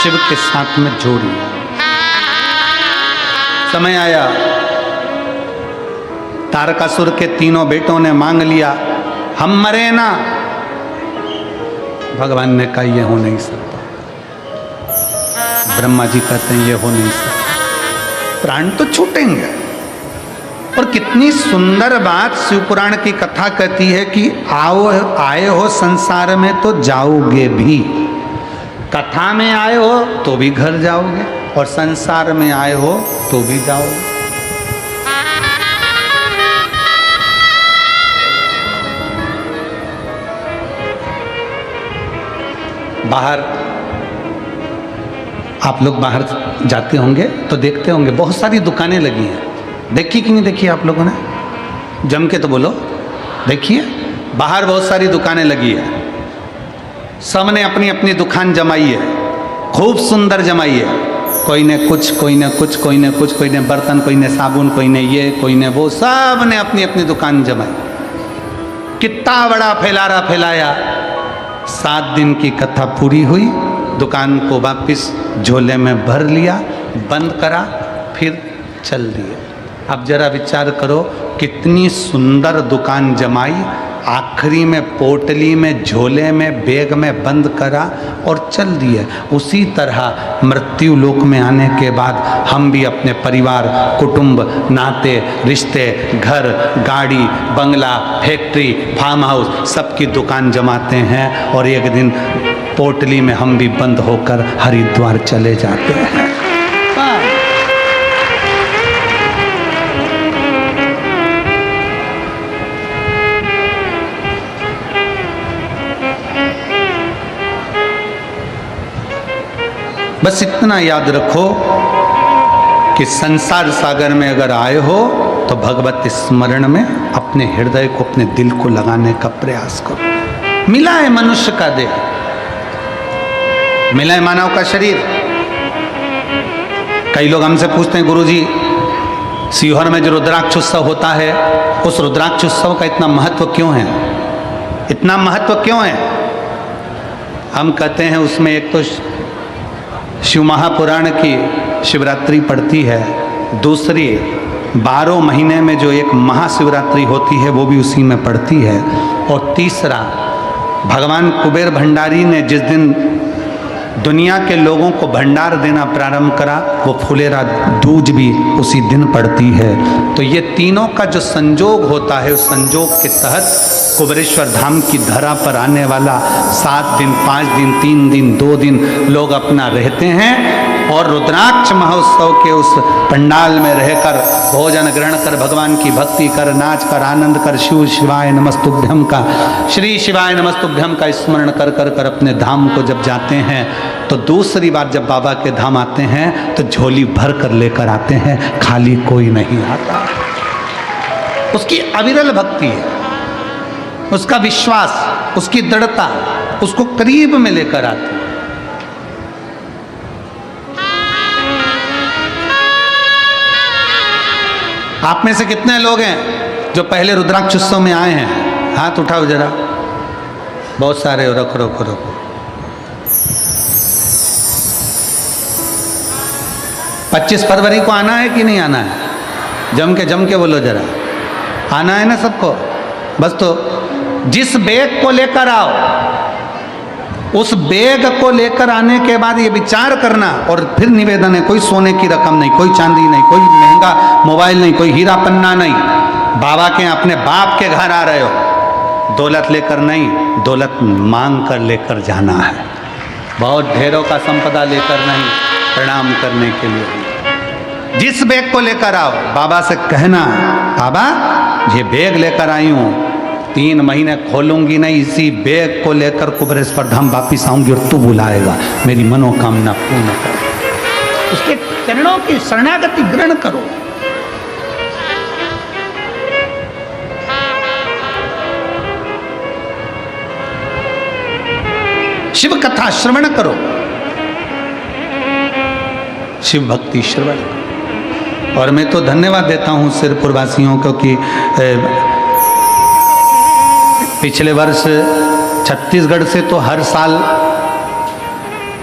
शिव के साथ में जोड़िए। समय आया, तारकासुर के 3 बेटों ने मांग लिया, हम मरे ना। भगवान ने कहा यह हो नहीं सकता। ब्रह्मा जी कहते हैं यह हो नहीं सकता, प्राण तो छूटेंगे। और कितनी सुंदर बात शिवपुराण की कथा कहती है कि आए हो संसार में तो जाओगे भी। कथा में आए हो तो भी घर जाओगे और संसार में आए हो तो भी जाओगे। बाहर आप लोग बाहर जाते होंगे तो देखते होंगे बहुत सारी दुकानें लगी हैं। देखी कि नहीं देखी आप लोगों ने? जम के तो बोलो, देखिए बाहर बहुत सारी दुकानें लगी है। सबने अपनी अपनी दुकान जमाई है, खूब सुंदर जमाई है। कोई ने कुछ, कोई ने कुछ, कोई ने कुछ, कोई ने बर्तन, कोई ने साबुन, कोई ने ये, कोई ने वो, सब ने अपनी अपनी दुकान जमाई। कितना बड़ा फैलारा फैलाया। 7 दिन की कथा पूरी हुई, दुकान को वापस झोले में भर लिया, बंद करा, फिर चल दिए। अब जरा विचार करो कितनी सुंदर दुकान जमाई, आखिरी में पोटली में, झोले में, बैग में बंद करा और चल दिए। उसी तरह मृत्यु लोक में आने के बाद हम भी अपने परिवार, कुटुंब, नाते, रिश्ते, घर, गाड़ी, बंगला, फैक्ट्री, फार्म हाउस, सबकी दुकान जमाते हैं और एक दिन पोटली में हम भी बंद होकर हरिद्वार चले जाते हैं। बस इतना याद रखो कि संसार सागर में अगर आए हो तो भगवत स्मरण में अपने हृदय को, अपने दिल को लगाने का प्रयास करो। मिला है मनुष्य का देह, मिला है मानव का शरीर। कई लोग हमसे पूछते हैं गुरुजी, सीहोर में जो रुद्राक्ष उत्सव होता है, उस रुद्राक्ष उत्सव का इतना महत्व क्यों है, इतना महत्व क्यों है? हम कहते हैं उसमें एक तो शिव महापुराण की शिवरात्रि पड़ती है, दूसरी 12 महीने में जो एक महाशिवरात्रि होती है वो भी उसी में पड़ती है, और तीसरा भगवान कुबेर भंडारी ने जिस दिन दुनिया के लोगों को भंडार देना प्रारंभ करा, वो फुलेरा दूज भी उसी दिन पड़ती है। तो ये तीनों का जो संजोग होता है, उस संजोग के तहत कुबेरेश्वर धाम की धरा पर आने वाला 7 दिन, 5 दिन, 3 दिन, 2 दिन लोग अपना रहते हैं, और रुद्राक्ष महोत्सव के उस पंडाल में रहकर भोजन ग्रहण कर, भगवान की भक्ति कर, नाच कर, आनंद कर, शिव शिवाय नमस्तुभ्यम का, श्री शिवाय नमस्तुभ्यम का स्मरण कर कर कर अपने धाम को जब जाते हैं, तो दूसरी बार जब बाबा के धाम आते हैं तो झोली भर कर लेकर आते हैं, खाली कोई नहीं आता। उसकी अविरल भक्ति है, उसका विश्वास, उसकी दृढ़ता उसको करीब में लेकर आती है। आप में से कितने लोग हैं जो पहले रुद्राक्ष उत्सव में आए हैं? हाथ उठाओ जरा। बहुत सारे हो, रखो रखो रखो। 25 फरवरी को आना है कि नहीं आना है? जम के बोलो जरा, आना है ना सबको? बस तो जिस बैग को लेकर आओ, उस बैग को लेकर आने के बाद ये विचार करना, और फिर निवेदन है, कोई सोने की रकम नहीं, कोई चांदी नहीं, कोई महंगा मोबाइल नहीं, कोई हीरा पन्ना नहीं। बाबा के अपने बाप के घर आ रहे हो, दौलत लेकर नहीं, दौलत मांग कर लेकर जाना है। बहुत ढेरों का संपदा लेकर नहीं, प्रणाम करने के लिए। जिस बैग को लेकर आओ, बाबा से कहना, बाबा ये बैग लेकर आई हूँ, 3 महीने खोलूंगी नहीं, इसी बैग को लेकर कुबेरेश्वर धाम वापिस आऊंगी और तू बुलाएगा, मेरी मनोकामना पूर्ण कर। उसके चरणों की शरणागति ग्रहण करो। शिव कथा श्रवण करो, शिव भक्ति श्रवण करो। और मैं तो धन्यवाद देता हूँ सिरपुर वासियों को कि पिछले वर्ष छत्तीसगढ़ से तो हर साल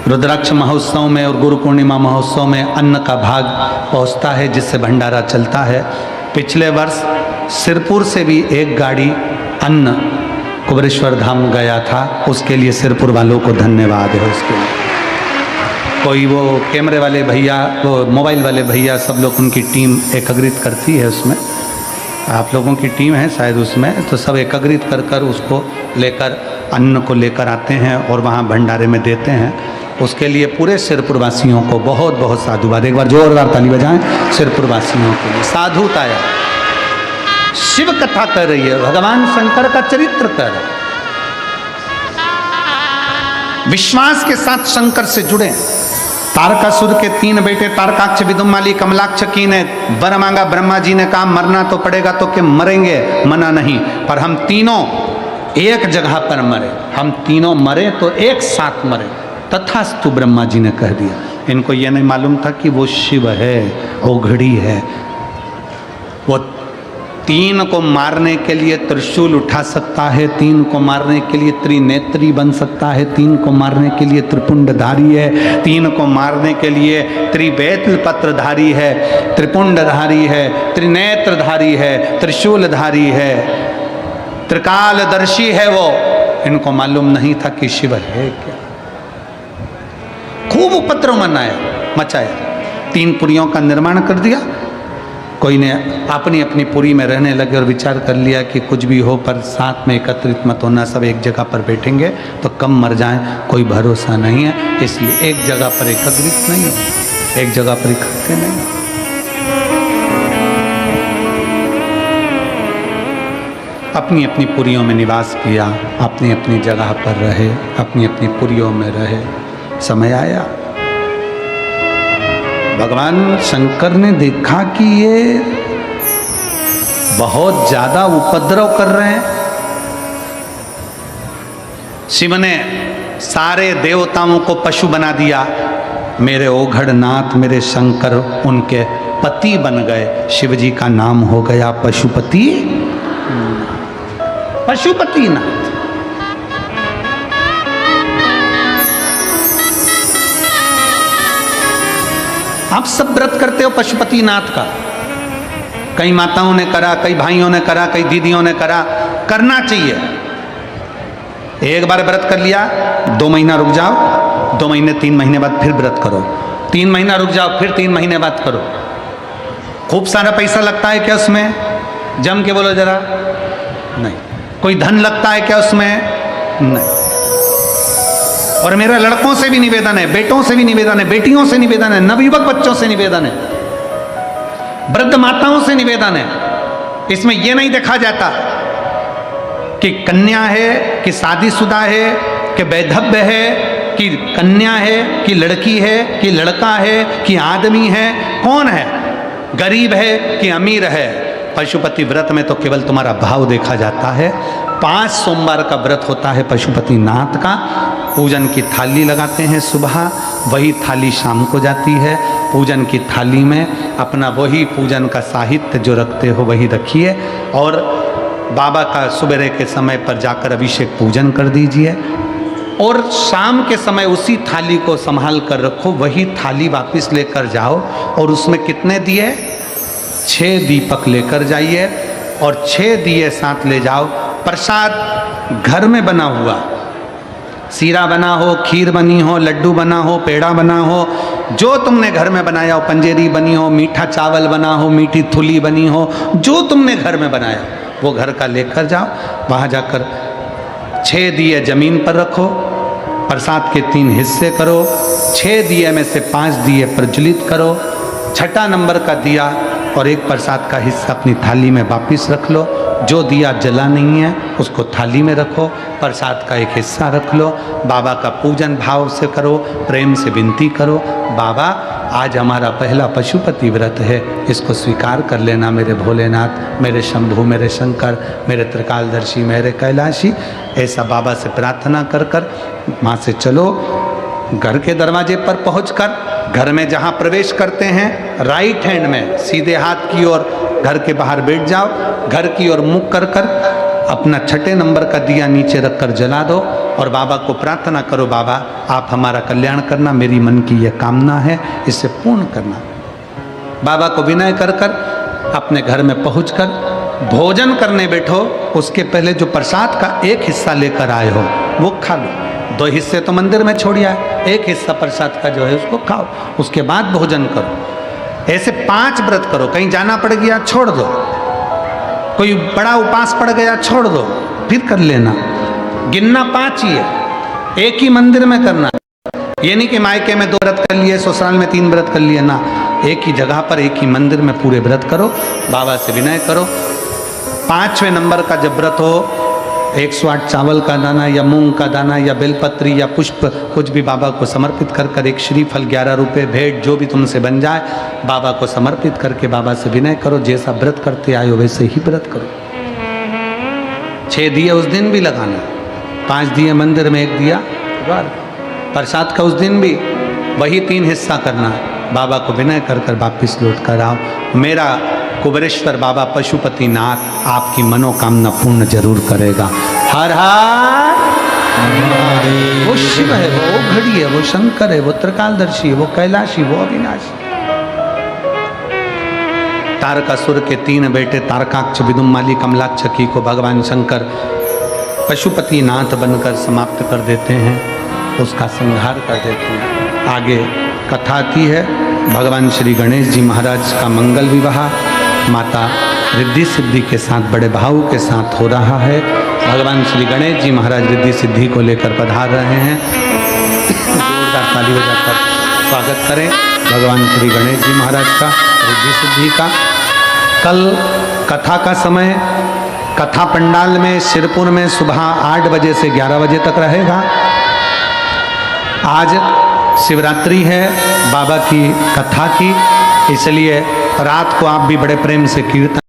रुद्राक्ष महोत्सव में और गुरु पूर्णिमा महोत्सव में अन्न का भाग पहुंचता है, जिससे भंडारा चलता है। पिछले वर्ष सिरपुर से भी एक गाड़ी अन्न कुबेरेश्वर धाम गया था, उसके लिए सिरपुर वालों को धन्यवाद है। उसके लिए कोई वो कैमरे वाले भैया, वो मोबाइल वाले भैया, सब लोग उनकी टीम एकत्रित करती है, उसमें आप लोगों की टीम है शायद उसमें, तो सब एकत्रित कर कर उसको लेकर अन्न को लेकर आते हैं और वहाँ भंडारे में देते हैं। उसके लिए पूरे सिरपुर वासियों को बहुत बहुत साधुवाद। एक बार जोरदार ताली बजाएं सिरपुर वासियों के लिए। साधुताया शिव कथा कर रही है, भगवान शंकर का चरित्र कर रहा है। विश्वास के साथ शंकर से जुड़े। तारकासुर के 3 बेटे तारकाक्ष, विदुमाली, कमलाक्ष की ने वर मांगा, ब्रह्मा जी ने कहा मरना तो पड़ेगा, तो कि मरेंगे, मना नहीं, पर हम तीनों एक जगह पर मरे, हम तीनों मरे तो एक साथ मरे। तथास्तु ब्रह्मा जी ने कह दिया। इनको यह नहीं मालूम था कि वो शिव है, वो घड़ी है, वो 3 को मारने के लिए त्रिशूल उठा सकता है, 3 को मारने के लिए त्रिनेत्री बन सकता है, 3 को मारने के लिए त्रिपुंडधारी है, 3 को मारने के लिए त्रिवेत्र पत्रधारी है, त्रिपुंडधारी है, त्रिनेत्रधारी है, त्रिशूलधारी है, त्रिकालदर्शी है वो। इनको मालूम नहीं था कि शिव है क्या। खूब उपद्रव मचाया, 3 पुरियों का निर्माण कर दिया। कोई ने अपनी अपनी पुरी में रहने लगे और विचार कर लिया कि कुछ भी हो पर साथ में एकत्रित मत होना, सब एक जगह पर बैठेंगे तो कम मर जाएं, कोई भरोसा नहीं है, इसलिए एक जगह पर एकत्रित नहीं हो, एक जगह पर इकट्ठे नहीं हो। अपनी अपनी पुरियों में निवास किया, अपनी अपनी जगह पर रहे, अपनी अपनी पुरियों में रहे। समय आया, भगवान शंकर ने देखा कि ये बहुत ज्यादा उपद्रव कर रहे हैं। शिव ने सारे देवताओं को पशु बना दिया, मेरे ओघड़नाथ मेरे शंकर उनके पति बन गए। शिव जी का नाम हो गया पशुपति, पशुपतिनाथ। आप सब व्रत करते हो पशुपतिनाथ का, कई माताओं ने करा, कई भाइयों ने करा, कई दीदियों ने करा, करना चाहिए। एक बार व्रत कर लिया, 2 महीना रुक जाओ, 2 महीने 3 महीने बाद फिर व्रत करो, 3 महीना रुक जाओ, फिर 3 महीने बाद करो। खूब सारा पैसा लगता है क्या उसमें? जम के बोलो जरा। नहीं। कोई धन लगता है क्या उसमें? नहीं। और मेरा लड़कों से भी निवेदन है, बेटों से भी निवेदन है, बेटियों से निवेदन है, नवयुवक बच्चों से निवेदन है, वृद्ध माताओं से निवेदन है। इसमें यह नहीं देखा जाता कि कन्या है कि शादीशुदा है कि वैधव्य है कि कन्या है कि लड़की है कि लड़का है कि आदमी है, कौन है, गरीब है कि अमीर है। पशुपति व्रत में तो केवल तुम्हारा भाव देखा जाता है। 5 सोमवार का व्रत होता है पशुपतिनाथ का। पूजन की थाली लगाते हैं सुबह, वही थाली शाम को जाती है। पूजन की थाली में अपना वही पूजन का साहित्य जो रखते हो वही रखिए, और बाबा का सुबह के समय पर जाकर अभिषेक पूजन कर दीजिए, और शाम के समय उसी थाली को संभाल कर रखो, वही थाली वापस लेकर जाओ और उसमें कितने दिए? 6 दीपक लेकर जाइए और 6 दिए साथ ले जाओ। प्रसाद घर में बना हुआ, सीरा बना हो, खीर बनी हो, लड्डू बना हो, पेड़ा बना हो, जो तुमने घर में बनाया हो, पंजेरी बनी हो, मीठा चावल बना हो, मीठी थुली बनी हो, जो तुमने घर में बनाया वो घर का लेकर जाओ। वहाँ जाकर 6 दिए जमीन पर रखो, प्रसाद के 3 हिस्से करो, 6 दिए में से 5 दिए प्रज्वलित करो, 6ठा नंबर का दिया और एक प्रसाद का हिस्सा अपनी थाली में वापिस रख लो। जो दिया जला नहीं है उसको थाली में रखो, प्रसाद का एक हिस्सा रख लो। बाबा का पूजन भाव से करो, प्रेम से विनती करो, बाबा आज हमारा पहला पशुपति व्रत है, इसको स्वीकार कर लेना मेरे भोलेनाथ, मेरे शंभु, मेरे शंकर, मेरे त्रिकालदर्शी, मेरे कैलाशी। ऐसा बाबा से प्रार्थना कर कर वहाँ से चलो। घर के दरवाजे पर पहुंचकर घर में जहाँ प्रवेश करते हैं राइट हैंड में सीधे हाथ की ओर घर के बाहर बैठ जाओ, घर की ओर मुख कर कर अपना 6ठे नंबर का दिया नीचे रखकर जला दो और बाबा को प्रार्थना करो, बाबा आप हमारा कल्याण करना, मेरी मन की यह कामना है, इसे पूर्ण करना। बाबा को विनय कर कर अपने घर में पहुंचकर भोजन करने बैठो, उसके पहले जो प्रसाद का एक हिस्सा लेकर आए हो वो खा लो। 2 हिस्से तो मंदिर में छोड़िया, एक हिस्सा प्रसाद का जो है उसको खाओ, उसके बाद भोजन करो। ऐसे 5 व्रत करो। कहीं जाना पड़ गया छोड़ दो, कोई बड़ा उपास पड़ गया छोड़ दो, फिर कर लेना। गिनना 5 ही है, एक ही मंदिर में करना। ये नहीं कि मायके में 2 व्रत कर लिए, ससुराल में 3 व्रत कर लिए ना, एक ही जगह पर एक ही मंदिर में पूरे व्रत करो, बाबा से विनय करो। 5वें नंबर का जब व्रत हो, 108 चावल का दाना या मूंग का दाना या बेलपत्री या पुष्प कुछ भी बाबा को समर्पित कर कर, एक श्रीफल 11 रुपये भेंट जो भी तुमसे बन जाए बाबा को समर्पित करके बाबा से विनय करो। जैसा व्रत करते आए हो वैसे ही व्रत करो। 6 दिए उस दिन भी लगाना, 5 दिए मंदिर में, 1 दिया प्रसाद का उस दिन भी वही 3 हिस्सा करना। बाबा को विनय कर कर वापिस लौट कर आओ। मेरा कुबेरेश्वर बाबा पशुपतिनाथ आपकी मनोकामना पूर्ण जरूर करेगा। हर हर, वो शिव है, वो घड़ी है, वो शंकर है, वो त्रिकालदर्शी है, वो कैलाशी, वो अविनाशी। तारकासुर के 3 बेटे तारकाक्ष, विदुमाली, कमलाक्षकी को भगवान शंकर पशुपतिनाथ बनकर समाप्त कर देते हैं, उसका संहार कर देते हैं। आगे कथा आती है भगवान श्री गणेश जी महाराज का मंगल विवाह माता रिद्धि सिद्धि के साथ बड़े भाव के साथ हो रहा है। भगवान श्री गणेश जी महाराज रिद्धि सिद्धि को लेकर पधार रहे हैं। जोरदार ताली बजाकर स्वागत करें भगवान श्री गणेश जी महाराज का, रिद्धि सिद्धि का। कल कथा का समय कथा पंडाल में सिरपुर में सुबह 8 बजे से 11 बजे तक रहेगा। आज शिवरात्रि है बाबा की कथा की, इसलिए रात को आप भी बड़े प्रेम से कीर्तन